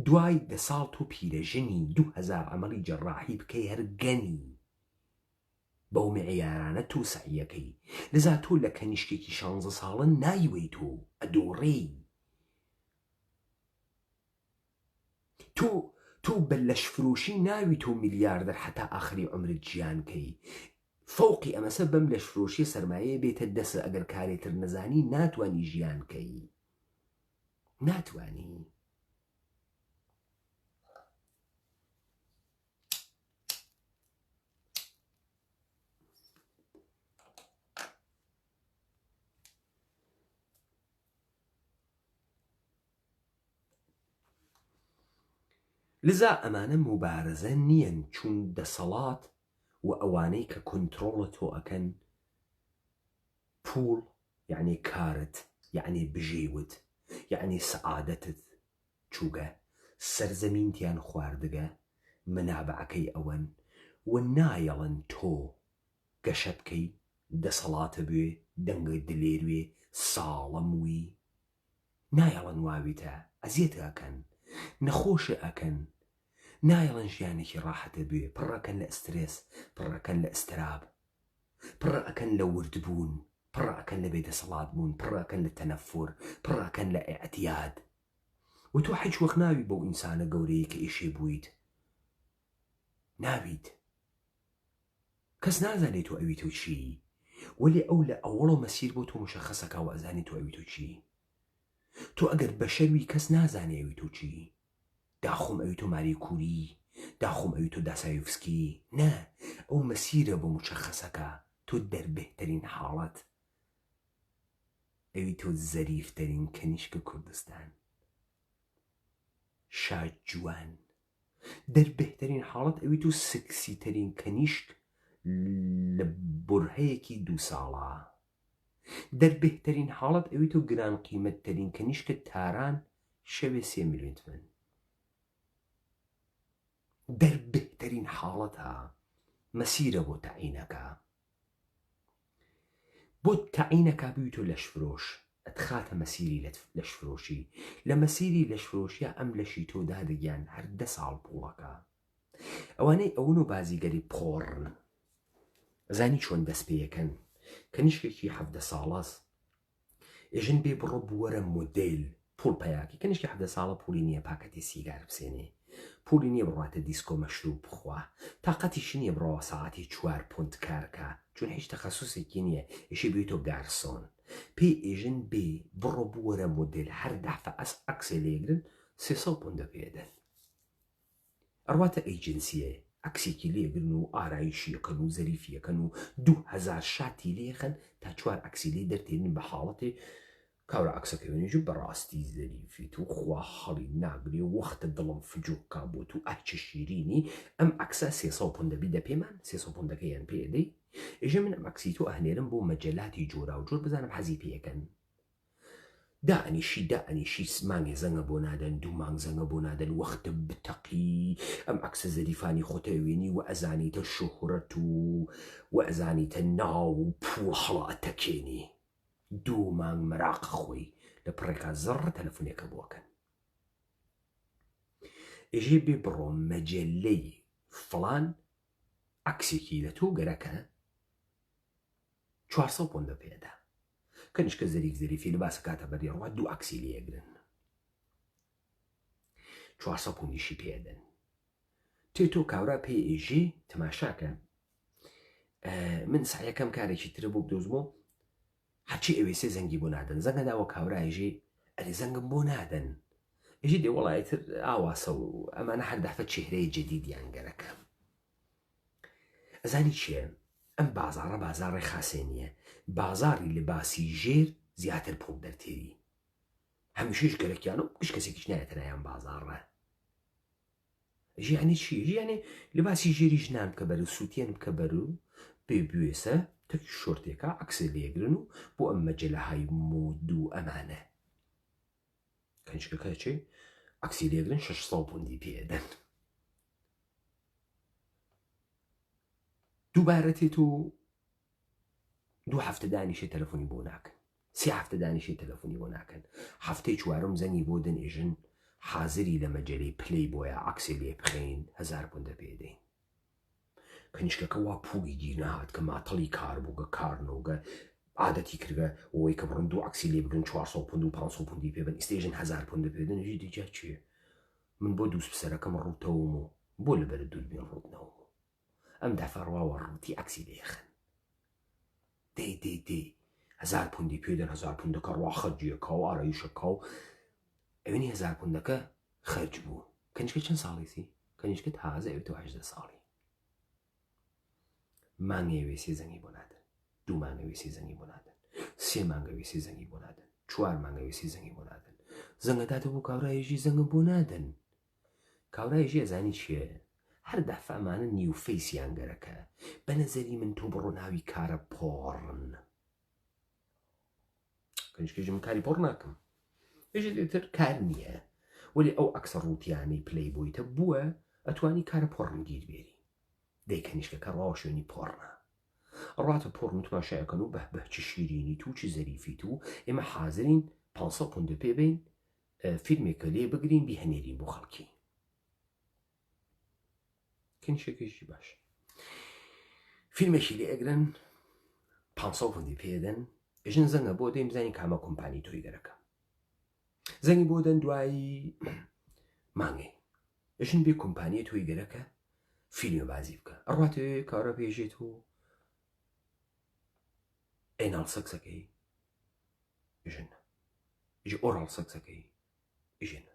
دوای 10 ساڵ تۆ پیرەژنی 2000 عەمەڵی جەڕاحی بکەی هەرگەنی بەو معیارانە تۆ سعیەکەی لەذا تۆ لە کەنیشکێکی 16 ساڵە نایوەی تۆ ئەدۆڕێی تۆ بە لەشفرۆشی ناوی تۆ میلیاردەر حتا ئاخری عمرت گیانکەی فەوقی ئەمەسە بەم لەشفرۆشی سەرمایە بێتە دەسە ئەگەر کارێتر نەزانی ناتوانی ژیانکەی ناتوانی لذا ئەمانە مبارزە نییەن چون دەسەڵات و ئەوانەی کە کۆنترۆڵە تۆ ئەکەن پوڵ یعنی کارت یعنی بژێوت یعنی سەعادەتت چووگە سەرزەمینتیان خواردگە منابعەکەی ئەوەن و نایەڵن تۆ گەشە بکەی دەسەڵاتە بوێ دەنگە دلێروێ ساڵەم وی نایەڵن واویتە ئەزیێت ئەکەن نەخۆشە ئەکەن نایڵەن ژیانێکی ڕاحەتە بێ پڕەکەن لە ئسترێس پڕەکەن لە ئستراب پڕەکەن لە وردبوون پڕەکەن لە بێدەسەڵات بوون پڕەکەن لە تەنەفور پڕەکەن لە ئێعتیاد و تۆ هیچ وەخت ناوی بۆ ئینسانە گەورەیە کە ئیشێ بوویت ناویت کەس نازانێت تۆ ئەوی تۆ چی وەلی ئەو لە ئەوڵە مەسیر بۆ تۆ مشەخەسەکە و ئەزانی تۆ ئەوی تۆ چی تۆ ئەگەر بەشەروی کەس نازانێ ئەوی تۆ چی داخۆم ئەوی تۆ ماری کووری داخۆم ئەوی تۆ داسایفسکی نە ئەو مەسیرە بۆ مشەخەسەکە تۆ دەربێترین حاڵەت ئەوی تۆ زەریفترین کەنیشکە کوردستان شاد جوان دەربێترین حاڵەت ئەوی تۆ سکسیترین کەنیشک لە بورهەیەکی 2 ساڵە دەربێترین حاڵەت ئەوی تۆ گران قیمەتترین کەنیشکە تاران شەوێ 3 ملیۆن تمەن دەربهترین حاڵەتە مەسیرە بۆ تەعینەکە بۆ تەعینەکە بوویتۆ لەش فرۆش ئەتخاتە مەسیری لەش فرۆشی لە مەسیری لەش فرۆشیە ئەم لەشی تۆ دادەگیان هەر 10 ساڵ پوڵەکە ئەوانەی ئەوون و بازیگەری پۆڕن زانی چۆن دەست پێیەکەن کەنیشکێکی 17 ساڵەس ئێژن بێ بڕۆ بوەرە مۆدێل پوڵ پەیاکی کەنیشکی 17 ساڵە پولی نییە پاکەتی سیگار بسێنێ پولی نییە بڕاتە دیسکۆ مەشروب بخوا تااقەتیشی نییە بڕەوە ساعتی 4 پۆنت کارکە چون هیچ تەخەسوسێکی نییە ئێشی بێتۆ گارسۆن پێی ئێژن بێ بڕۆ بوەرە مۆدل هەر دافە ئەس ئەکسێ لێگرن 300 پۆندە پێدەن ئەڕواتە ئەیجنسیە ئەکسێکی لێگرن و ئارایشیەکەن و زەریفیەکەن و 2000 شاتی لێخن تا 4 ئەکسی لێ دەرتێنن بە حاڵەتێ کاورە ئەکسەکەوێنێژ بەڕاستی زەریفیت و خوا هەڵی ناگرێ و وەختە دڵم فجووکا بۆت و ئەچە شیرینی ئەم ئەکسە 300 پۆندەبی دە پێمان 300 پۆندەکەیان پێدەی ئێژە من ئەم ئەکسی تۆ ئەهنێرم بۆ مەجەلاتی جۆرا و جۆر بزانم حەزی پێەکەن دائنیشی مانگێ زەنگە بۆ نادەن 2 مانگ زەنگە بۆ نادەن وەختە بتەقی ئەم ئەکسە زەریفانی خۆتەوێنی و ئەزانیتە شوهرەت و ئەزانیتە ناو و پوڵ هەڵە ئەتەکێنی 2 مانگ مەراق خۆی لە پڕێکا زەڕ تەلەفۆنێکە بۆکەن ئێژێ بێ بڕۆ مەجەلەی فڵان ئەکسێکی لە تۆ گەرەکە 400 پۆندە پێدا کەنیشکە زەریفی لەباسە کاتە بەری ڕوا 2 ئەکسی لێگرن 400 پۆندیشی پێدەن تێ تۆ کاورا پێ ئێژێ تەماشاکە من سعیەکەم کارێکی ترە بۆ بدۆزمەوە هەرچی ئەوێسێ زەنگی بۆ نادەن زەنگەداوە کاورا ئێژێ ئەرێ زەنگم بۆ نادەن ئێژێ دێ وەڵایەتر ئاواسە و ئەمانە هەردەفە چێهرەی جەدیدیان گەرەکە ئەزانی چیە ئەم بازاڕە بازاڕی خاسێ نییە بازاری لەباسی ژێر زیاتر پوڵ دەرتێری هەمیشەش گەرەکیان و گشت کەسێکیش نایەتە لایەن بازاڕە ژیانی چی ژیانێ لەباسی ژێری ژنان بکە بەر و سووتێن بکە بەر و پێ بوێسە تەکی شۆرتێکە ئەکسێ لێگرن و بۆ ئەم مەجەلەهای مۆد و ئەمانە کەنیشکەکە چێ ئەکسی لێگرن 600 پۆندی پێدەن دووبارە تێت و 2 هەفتە دانیشێ تەلەفۆنی بۆ ناکەن 3 هەفتە دانیشێ تەلەفۆنی بۆ ناکەن هەفتەی 4م زەنگی بۆ دەنێژن حازری لە مەجەلەی پلەی بۆیە ئەکسێ لێ بخەین 1000 پۆندە پێدەین کەنیشکەکە وا پوڵی گیر نەهات کە ماتەڵی کار بووگە کارنەوەگە عادەتی کردگە ئەوەی کە بڕن 2 ئەکسی لێ بگرن 400 پۆند و 500 پۆندی پێبن ئیستێژن 1000 پۆندە پێدەن ژی دیجا چییە من بۆ دووس پسەرەکەم ڕووتەوم و بۆ لەبەر دووربین ڕوتنەوە ئەم دەفەڕواوە ڕووتی ئەکسی لێخن دێ 1000 پۆندی پێدەن 1000 پۆندەکە ڕواخەرجیەکە و ئارایشەکە و ئەوێنی 1000 پۆندەکە خەرج بوو کەنیشکە چەند ساڵیسی کەنیشکە تازە ئەوێتەوە 18 ساڵی مانگەوێسی زەنگی بۆ نادەن 2 مانگەوێسی زەنگی بۆ نادەن 3 مانگەوێسی زەنگی بۆ نادەن 4 مانگەوێسی زەنگی بۆ نادەن زەنگەداتە بۆ کاورایەژی زەنگم بۆ نادەن کاورایەژی ئەزانی چییە هەر دافەمانە نیو فەیسیان گەرەکە بە نەزەری من تۆ بڕۆ ناوی کارە پۆڕن کەنیشکەژی من کاری پۆڕ ناکەم ئێژە دێتر کار نییە وەلی ئەو ئەکسە ڕووتیانەی پلەی بۆیتە بووە ئەتوانی کارە پۆڕن گیر بێری دەی کەنیشکەکە ڕاوە شوێنی پۆڕە ڕاتە پۆڕن و تماشایەکەن و بە چی شیرینی تو چی زەریفیت و ئێمە حازرین 500 پۆندە پێبین فیلمێکە لێ بگرین بیهەنێرین بۆ خەڵکی کەنیشکێکی باش فیلمێکی لێ ئەگرن 500 پۆندی پێدەن ئێژن زەنگە بۆ دەیم بزانین کامە کۆمپانی تۆی گەرەکە زەنگی بۆ دەن دوایی مانگەی ئێژن بێ کۆمپانیە تۆی گەرەکە فیلمە بازی بکە ئەڕاتێ کارە پێژێت و ئێناڵ سەکسەکەی ژن ژ ئۆڕاڵ سەکسەکەی ژن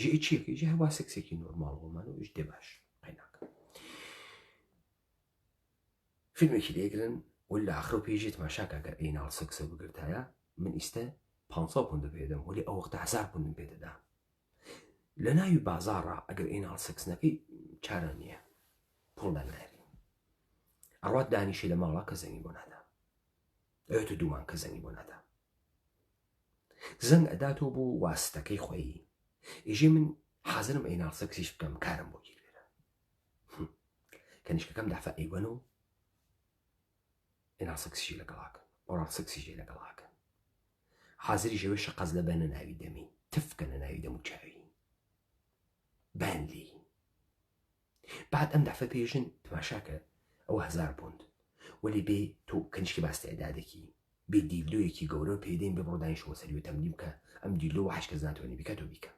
ژ چیەکەی ژ هەوا سەکسێکی نۆرماڵ بۆمان و ژ دێ باش قەیناکە فیلمێکی لێگرن ولا ئاخر و پێژێت ماشاکە ئەگەر ئێناڵ سەکسە بگرتایە من ئیستە 500 پۆندە پێدەم ولی ئەو وەختە 1000 پۆندم پێدەدا لە ناوی بازاڕە ئەگەر ئێناڵ سەکسنەکەی چارە نییە پوڵدا ناری ئەڕوات دانیشی لە ماڵا کە زەنگی بۆ نادا ئەوێتە 2 مانگ کە زەنگی بۆ نادا زەنگ ئەداتەوە بۆ واستەکەی خۆی ئێژێ من حازرم ئێناڵ سەکسیش بکەم کارم بۆ گیر کەنیشکەکەم دافە ئەیوەن و ئێنا سەکسیشی لەگەڵاکەن ئۆڕا سەکسیشی لەگەڵاکەن حازری ژەوێ شەقەز لە بەنە ناوی دەمی تفکەنە ناوی دەم و چاوی بانلی بعد ئەم دافە پێژن تماشاکە ئەوە 1000 پوند وەلی بێ تۆ کەنیشکی باستە ئەدادێکی بێ دیلۆیەکی گەورە پێدەین بێ بڕۆدانیشەوە سەریوە تەمدیم کە ئەم دیلۆ حەش کەس ناتوانێت بیکە تۆ بیکە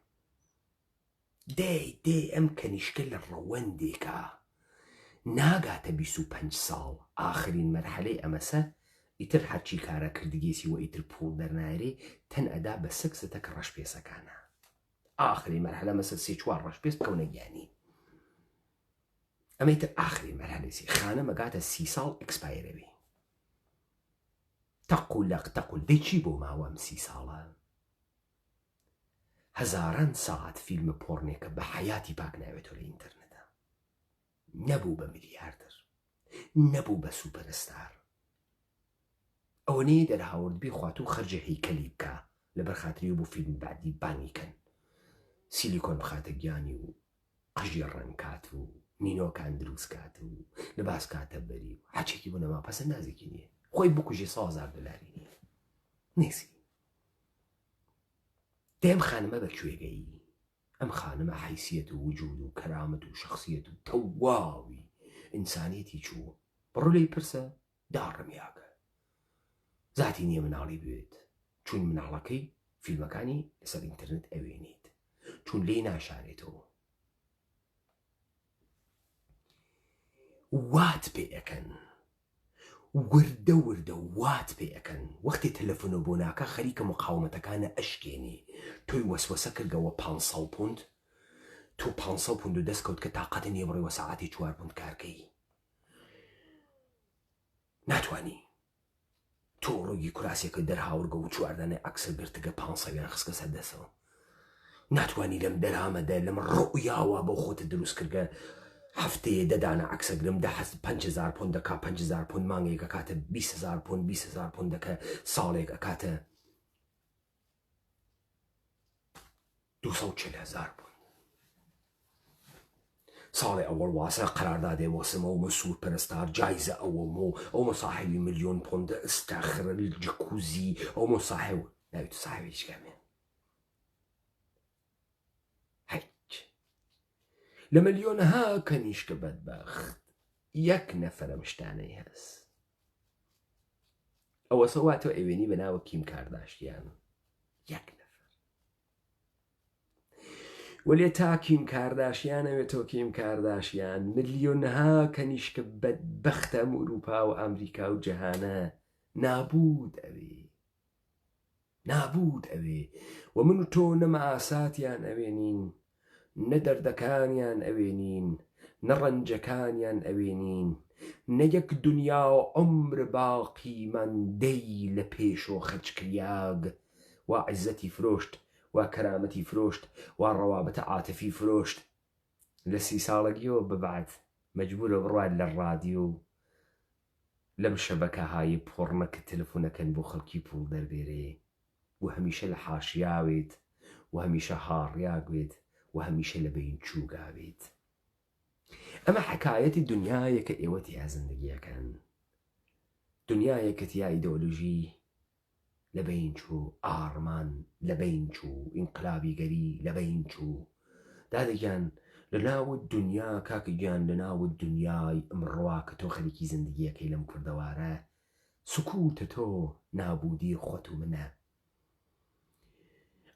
دێ ئەم کەنیشکە لە ڕەوەندێکە ناگاتە 25 ساڵ ئاخرین مەرحەلەی ئەمەسە ئیتر هەرچی کارە کردگێسی و ئیتر پوڵ دەرنایرێ تەن ئەدا بە سەکسەتە کە ڕەشپێسەکانە ئاخری مەرحەلە مەسە 3-4 ڕەشپێس بکەونە گیانی ئەمەیتر ئاخری مەرحەلەی خانە مەگاتە 30 ساڵ ئەکسپایرەوی تەقول لەق تەقول دەی چی بۆ ماوە ئەم 30 ساڵە هەزاران ساعت فیلمە پۆڕنێکە بە حەیاتی پاک ناوێتەوە لە ئینتەرنێتە نەبوو بە میلیاردەر نەبوو بە سوپەرستار ئەوەنەیە دەرهاورد بێ خواتوو خەرجە هەیکەلی بکە لەبەر خاتری بۆ فیلم بعدی بانیکەن سیلیکۆن بخاتە گیانی و قژی ڕەنکات و نینۆکان دروست کات و لەباس کاتە بەری و حەچێکی بۆ نەما پەسە نازێکی نییە خۆی بکوژی 100,000 دلاری نییە نیسی دێم خانمە بەکوێگەی ئەم خانمە حیسیەت و وجود و کەرامەت و شخصیت و تەواوی ئینسانیەتی چوو بڕۆ لێی پرسە داڕمیاکە زاتی نییە مناڵی بێت چون مناڵەکەی فیلمەکانی لەسەر ئینتەرنێت ئەوێنیت چون لێی ناشارێتەوە وات پێ ئەەکەن وردە وات پێ ئەەکەن وەختی تەلەفۆنە بۆ ناکە خەریکە مقاومەتەکانە ئەشکێنی تۆی وەسوەسە کردەوە 500 پوند تۆ 500 پوند و دەستکەوت کە تااقەتە نییە بڕێوە سەعاتی 4 پوند کارکەی ناتوانی تۆ ڕۆگی کوراسێکە دەرهاورگە و چواردانە ئەکسە گرتگە 500 خستکە سەر دەسەوە ناتوانی لەم دەرامەدە لەم ڕۆیاوە بۆ خۆتە دروست کردگە هەفتەیە دەدانە ئەکسەگرم 5,000 پوند دەکا 5,000 پوند مانگێکە کاتە 20,000 پوند 20,000 پوند دەکە ساڵێک ئەکاتە 240,000 پوند ساڵی ئەوەڵ واسە قەراردادێ وەسمەوە مەسوود پەرستار جایزە ئەوەمە ئەو مەساحبی 1,000,000 پوند ئستاخرە جکوزی ئەو مەساحب ناویت ساحبی هیچکامێن لە ملیۆنەها کەنیشکە بەدبەخت یەک نەفەرە مشتانەی هەست ئەوە سەواتۆ ئەوێنی بە ناوە کیم کارداشیان یەک نەفەر وەلێ تا کیم کارداشیان ئەوێتەوە کیم کارداشیان ملیۆنەها کەنیشکە بەدبەختە ئەوروپا و ئەمریکا و جەهانە نابود ئەوێ و من و تۆ نەمە ئاساتیان ئەوێنین نە دەردەکانیان ئەوێنین نە ڕەنجەکانیان ئەوێنین نە یەک دنیا و عمر باقی مەندەی لە پێشۆ خەچکریاگ وا عیزەتی فرۆشت وا کەرامەتی فرۆشت وا ڕەوابەتە عاتفی فرۆشت لە 30 ساڵەگیەوە ببعد مەجبورە بڕوات لە ڕادیۆ لەم شەبەکەهای پۆڕنە کە تەلەفۆنەکەن بۆ خەڵکی پوڵ دەربێرێ و هەمیشە لە حاشیاوێت و هەمیشە هاڕیاگوێت و هەمیشە لە بین چووگاوێت ئەمە حکایەتی دنیایە کە ئێوە تیا زندگیەکەن دنیایە کە تیا ئیدۆلۆژی لە بین چوو ئارمان لە بین چوو ئینقلابی گەری لە بین چوو دادەگیان لە ناوت دنیا کاکە گیان لە ناوت دنیای ئەمڕوا کە تۆ خەریکی زندگیەکەی لەم کوردەوارە سکوتە تۆ نابودی خۆت و منە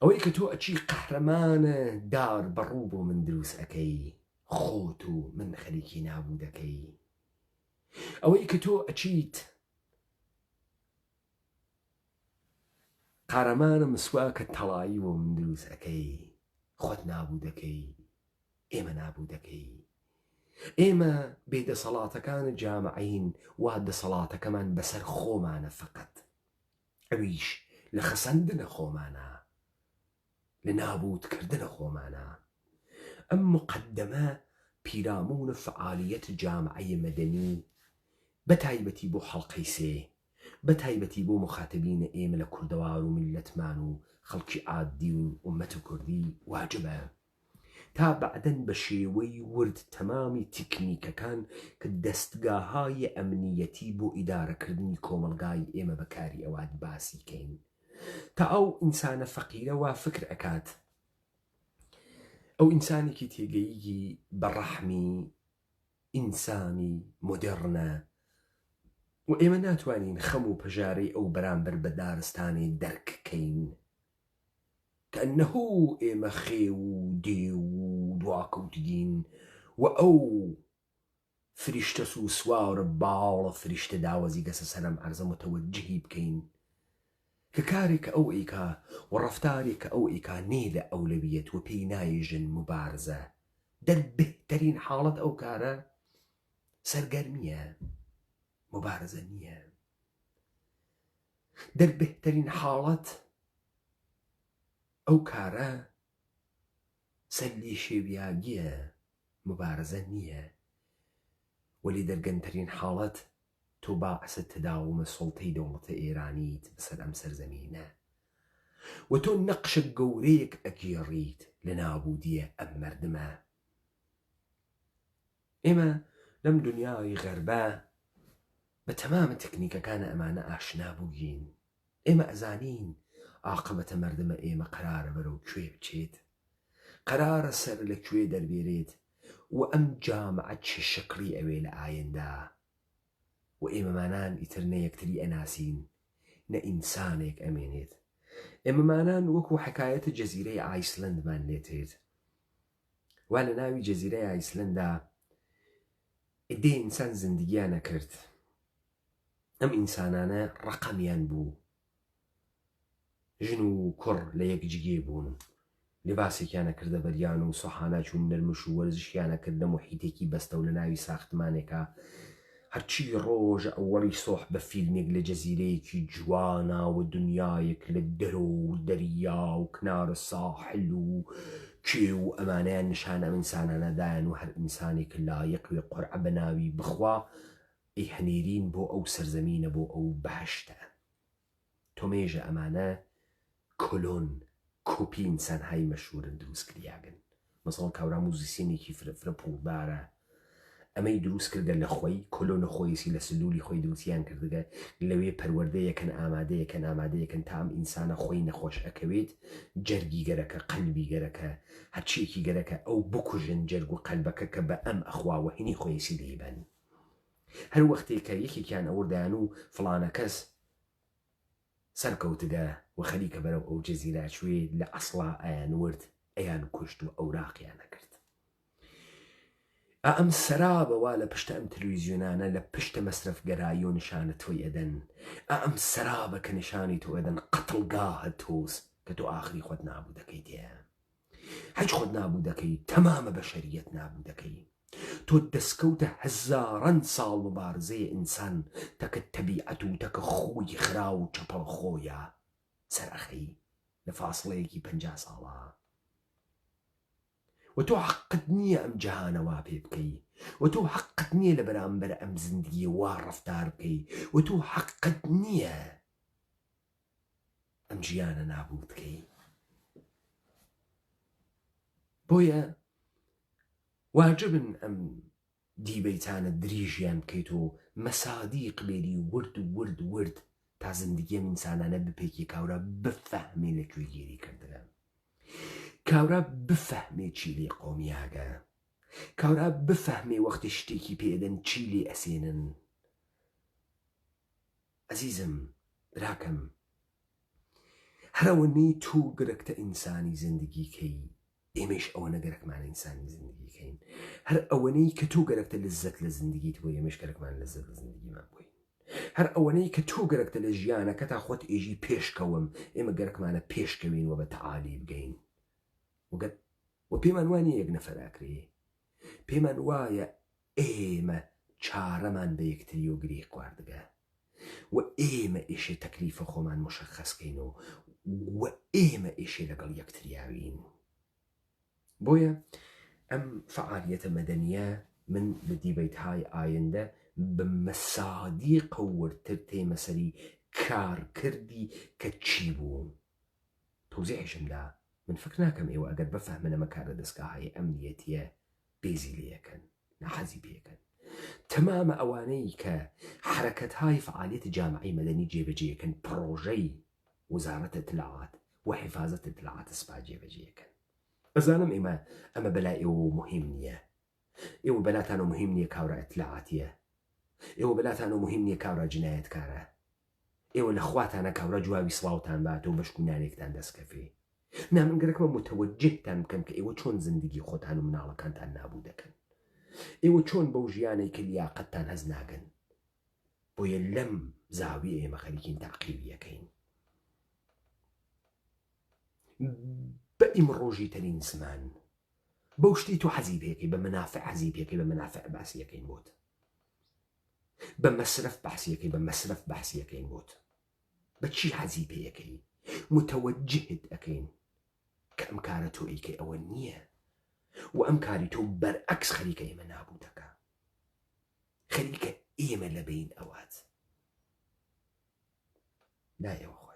ئەوەی کە تۆ ئەچی قەحرەمانە دار بەڕوو بۆ من دروست ئەەکەی خۆت و من خەریکی نابوودەکەی ئەوەی کە تۆ ئەچیت قارەمانە مسواکە تەڵایی بۆ من دروست ئەەکەی خۆت نابوودەکەی ئێمە نابوودەکەی ئێمە بێدەسەڵاتەکانە جامعین وا دەسەڵاتەکەمان بەسەر خۆمانە فقط ئەویش لە خەسەندنە خۆمانە لە نابودکردنە خۆمانە ئەم مقدمە پیرامونە فعالیەت جامعەی مەدەنی بەتایبەتی بۆ حەڵقەی سێ بەتایبەتی بۆ مخاتبینە ئێمە لە کوردەوار و میلەتمان و خەڵکی عادی و ئومەتە کوردی واجبە تا بعدەن بە شێوەی ورد تەمامی تکنیکەکان کە دەستگاهای ئەمنیەتی بۆ ئیدارەکردنی کۆمەلگای ئێمە بەکاری ئەوات باسی کەین تا ئەو ئینسانە فەقیرە وا فکر ئەکات ئەو ئینسانێکی تێگەیی بەڕەحمی ئینسانی مۆدێڕنە و ئێمە ناتوانین خەم و پەژارەی ئەو بەرامبەر بە دارستانی دەرککەین کە ئەنەهوو ئێمە خێ و دێ و دواکەوتگین و ئەو فریشتە سوسوارە باڵە فریشتە داوەزی گەسە سەرم عەرزە متەوەجهی بکەین کە کارێک ئەو ئەیکا و ڕەفتارێک ئەو ئەیکا نێ لە ئەولەویەت و پێی نایژن مبارزە دەربهترین حاڵەت ئەو کارە سەرگەرمیە مبارزە نییە دەربهترین حاڵەت ئەو کارە سەرلی شێویاگیە مبارزە نییە وەلی دەرگەنترین حاڵەت تۆ باعسە تەداومە سوڵتەی دەوڵەتە ئێرانیت بەسەر ئەم سەرزەمینە و تۆ نەقشە گەورەیەک ئەگێڕیت لە نابوودیە ئەم مەردمە ئێمە لەم دنیای غەربە بە تەمامە تکنیکەکانە ئەمانە ئاشنا بووین ئێمە ئەزانین عاقبەتە مەردمە ئێمە قەرارە بەرەو کوێ بچێت قەرارە سەر لە کوێ دەربێرێت و ئەم جامعە چه شکڵی ئەوێ لە ئایندا و ئێمەمانان ئیتر نە یەکتری ئەناسین نە ئینسانێک ئەمێنێت ئێمەمانان وەکو حکایەتە جەزیرەی ئایسلەندمان لێتێت وا لە ناوی جەزیرەی ئایسلەندا ئێدێ ئینسان زندگیانە کرد ئەم ئینسانانە ڕەقەمیان بوو ژن و کوڕ لە یەک جگێ بوون لێباسێکیانە کردە بەریان و سەحانە چوون نەرمش و وەرزشیانە کرد لە موحیتێکی بەستە و لە ناوی ساختمانێکە هەرچی ڕۆژە ئەوەڵی سۆح بە فیلمێک لە جەزیرەیەکی جوانە و دنیایەک لە دەرۆ و دەریا و کنارە ساحل و کێ و ئەمانەیان نیشانە ئەم ئینسانانەدایان و هەر ئینسانێک لایەقوێ قورعە بە ناوی بخوا ئەی هەنێرین بۆ ئەو سەرزەمینە بۆ ئەو بەهەشتە تۆمێژە ئەمانە کۆلۆن کۆپی ئینسانهای مەشهورن دروست کریاگەن مەسەڵەن کاورا موزیسینێکی فرە پوڵدارە ئەمەی دروست کردە لە خۆی کۆلۆنە خۆیسی لە سلولی خۆی دروستیان کردگە لەوێ پەروەردەیەکەن ئامادەیەکەن تا ئەم ئینسانە خۆی نەخۆش ئەکەوێت جەرگی گەرەکە قەلبی گەرەکە هەرچیەکی گەرەکە ئەو بکوژن جەرگ و قەلبەکە کە بە ئەم ئەخواوە هینی خۆیسی دەیبەن هەر وەختێکە یەکێکیان ئەوردایان و فڵانە کەس سەرکەوتگە و خەریکە بەرەو ئەو جەزیرە چوێ لە ئەسڵا ئەیان ورد ئەیان کوشت و ئەوراقیانە کرد ئەم سەرابەوە لە پشتە ئەم تەلەڤیزیۆنانە لە پشتە مەسرەفگەرایی و نیشانە تۆی ئەدەن ئەم سەرابە کە نیشانی تۆ ئەدەن قەتڵگاهە تۆز کە تۆ ئاخری خۆت نابوو دەکەی تێە هەج خۆت نابوو دەکەی تەمامە بەشەریەت نابوو دەکەی تۆ دەستکەوتە هەزاران ساڵ مبارزەیە ئینسان تەکە تەبیعەت و تەکە خۆی خرا و چەپەڵ خۆیە سەرەخەی لە فاسڵەیەکی 50 ساڵە و تۆ حەقت نییە ئەم جەهانەوا پێ بکەی و تۆ حەقت نییە لە بەرامبەر ئەم زندگیە وا ڕەفتار بکەی و تۆ حەقت نییە ئەم ژیانە نابوو بکەی بۆیە واجبن ئەم دیبەیتانە دریژیان بکەیت و مەسادیق بێری ورد تا زندگیە ئینسانانە بپێکی کاورە بفەهمێ لەکوێ گیری کردگە کاورا بفەهمێ چی لێ قۆمیاگە کاورا بفەهمێ وەختی شتێکی پێدەن چی لێ ئەسێنن ئەزیزم براکەم هەرەوەنەی تۆ گرەکتە ئینسانی زندگیکەی ئێمەش ئەوەنە گەرەکمانە ئینسانی زندگیکەین هەر ئەوەنەی کە تۆ گەرەکتە لەزەت لە زندگیت بۆ ئێمەش گەرەکمان لەزەت لە زندگیمان بووین هەر ئەوەنەی کە تۆ گەرەکتە لە ژیانە کە تا خۆت ئێژی پێشکەوم ئێمە گەرەکمانە پێشکەوین و بە تەعالی بگەین و پێمان وانە یەک نەفەراکرێ پێمان وایە ئێمە چارەمان بە یەکتری و گری خواردگە و ئێمە ئێشێ تەکلیفە خۆمان مشەخەسکەین و ئێمە ئێشێ لەگەڵ یەکتریاوین بۆیە ئەم فعالیەتە مەدەنیە من لە دیبەیتهای ئایندە بە مەسادیقە وەرتر تێمەسەری کارکردی کە چی بوو تۆزیعشمدا من فکر ناکەم ئێوە ئەگەر بفەهمن ئەمە کارە دەستگاهەیە ئەمنیەتیە بێزی لێەکەن نەحەزی پێکەن. تەمامە ئەوانەی کە حرەکەتهای فعالیەتی جامعەی مەدەنی جێبەجێەکەن پرۆژەی وزارەتە اطلاعات و حفاظەت اطلاعات سپا جێبەجێەکەن. ئەزانم ئەمە بەلای ئێوە مهم نییە، ئێوە بەلاتانە مهم نییە کاورە ئەتلاعاتیە، ئێوە بەلاتانە مهم نییە کاورە جنایەتکارە، ئێوە لە خواتانە کاورە جوابی سڵاوتان باتەوە بەشکونانێکتان دەستکەفێ. من گەرەکمە متەوەجهتان بکەم کە ئێوە چۆن زندگی خۆتان و مناڵەکانتان نابوو دەکەن، ئێوە چۆن بەو ژیانەی کە لیاقەتتان هەز ناگەن. بۆیە لەم زاویە ئێمە خەریکین تاقیبیەکەین. بە ئیمڕۆژی تەرین زمان بەو شتی تو حەزی پێکەی، بە منافع حەزی پێکەی، بە منافع باسیەکەین بۆت، بە مەسرف باسیەکەی، بە مەسرف باسیەکەین بۆت. بە چی حەزی پێیەکەی؟ متەوەجهت ئەەکەین کە ئەم کارە تۆ ئەیکەی ئەوە نییە و ئەم کاری تۆ بەرعەکس خەریکە ئێمە نابوو دەکا، خەریکە ئێمە لە بین ئەوات. لا ئێوە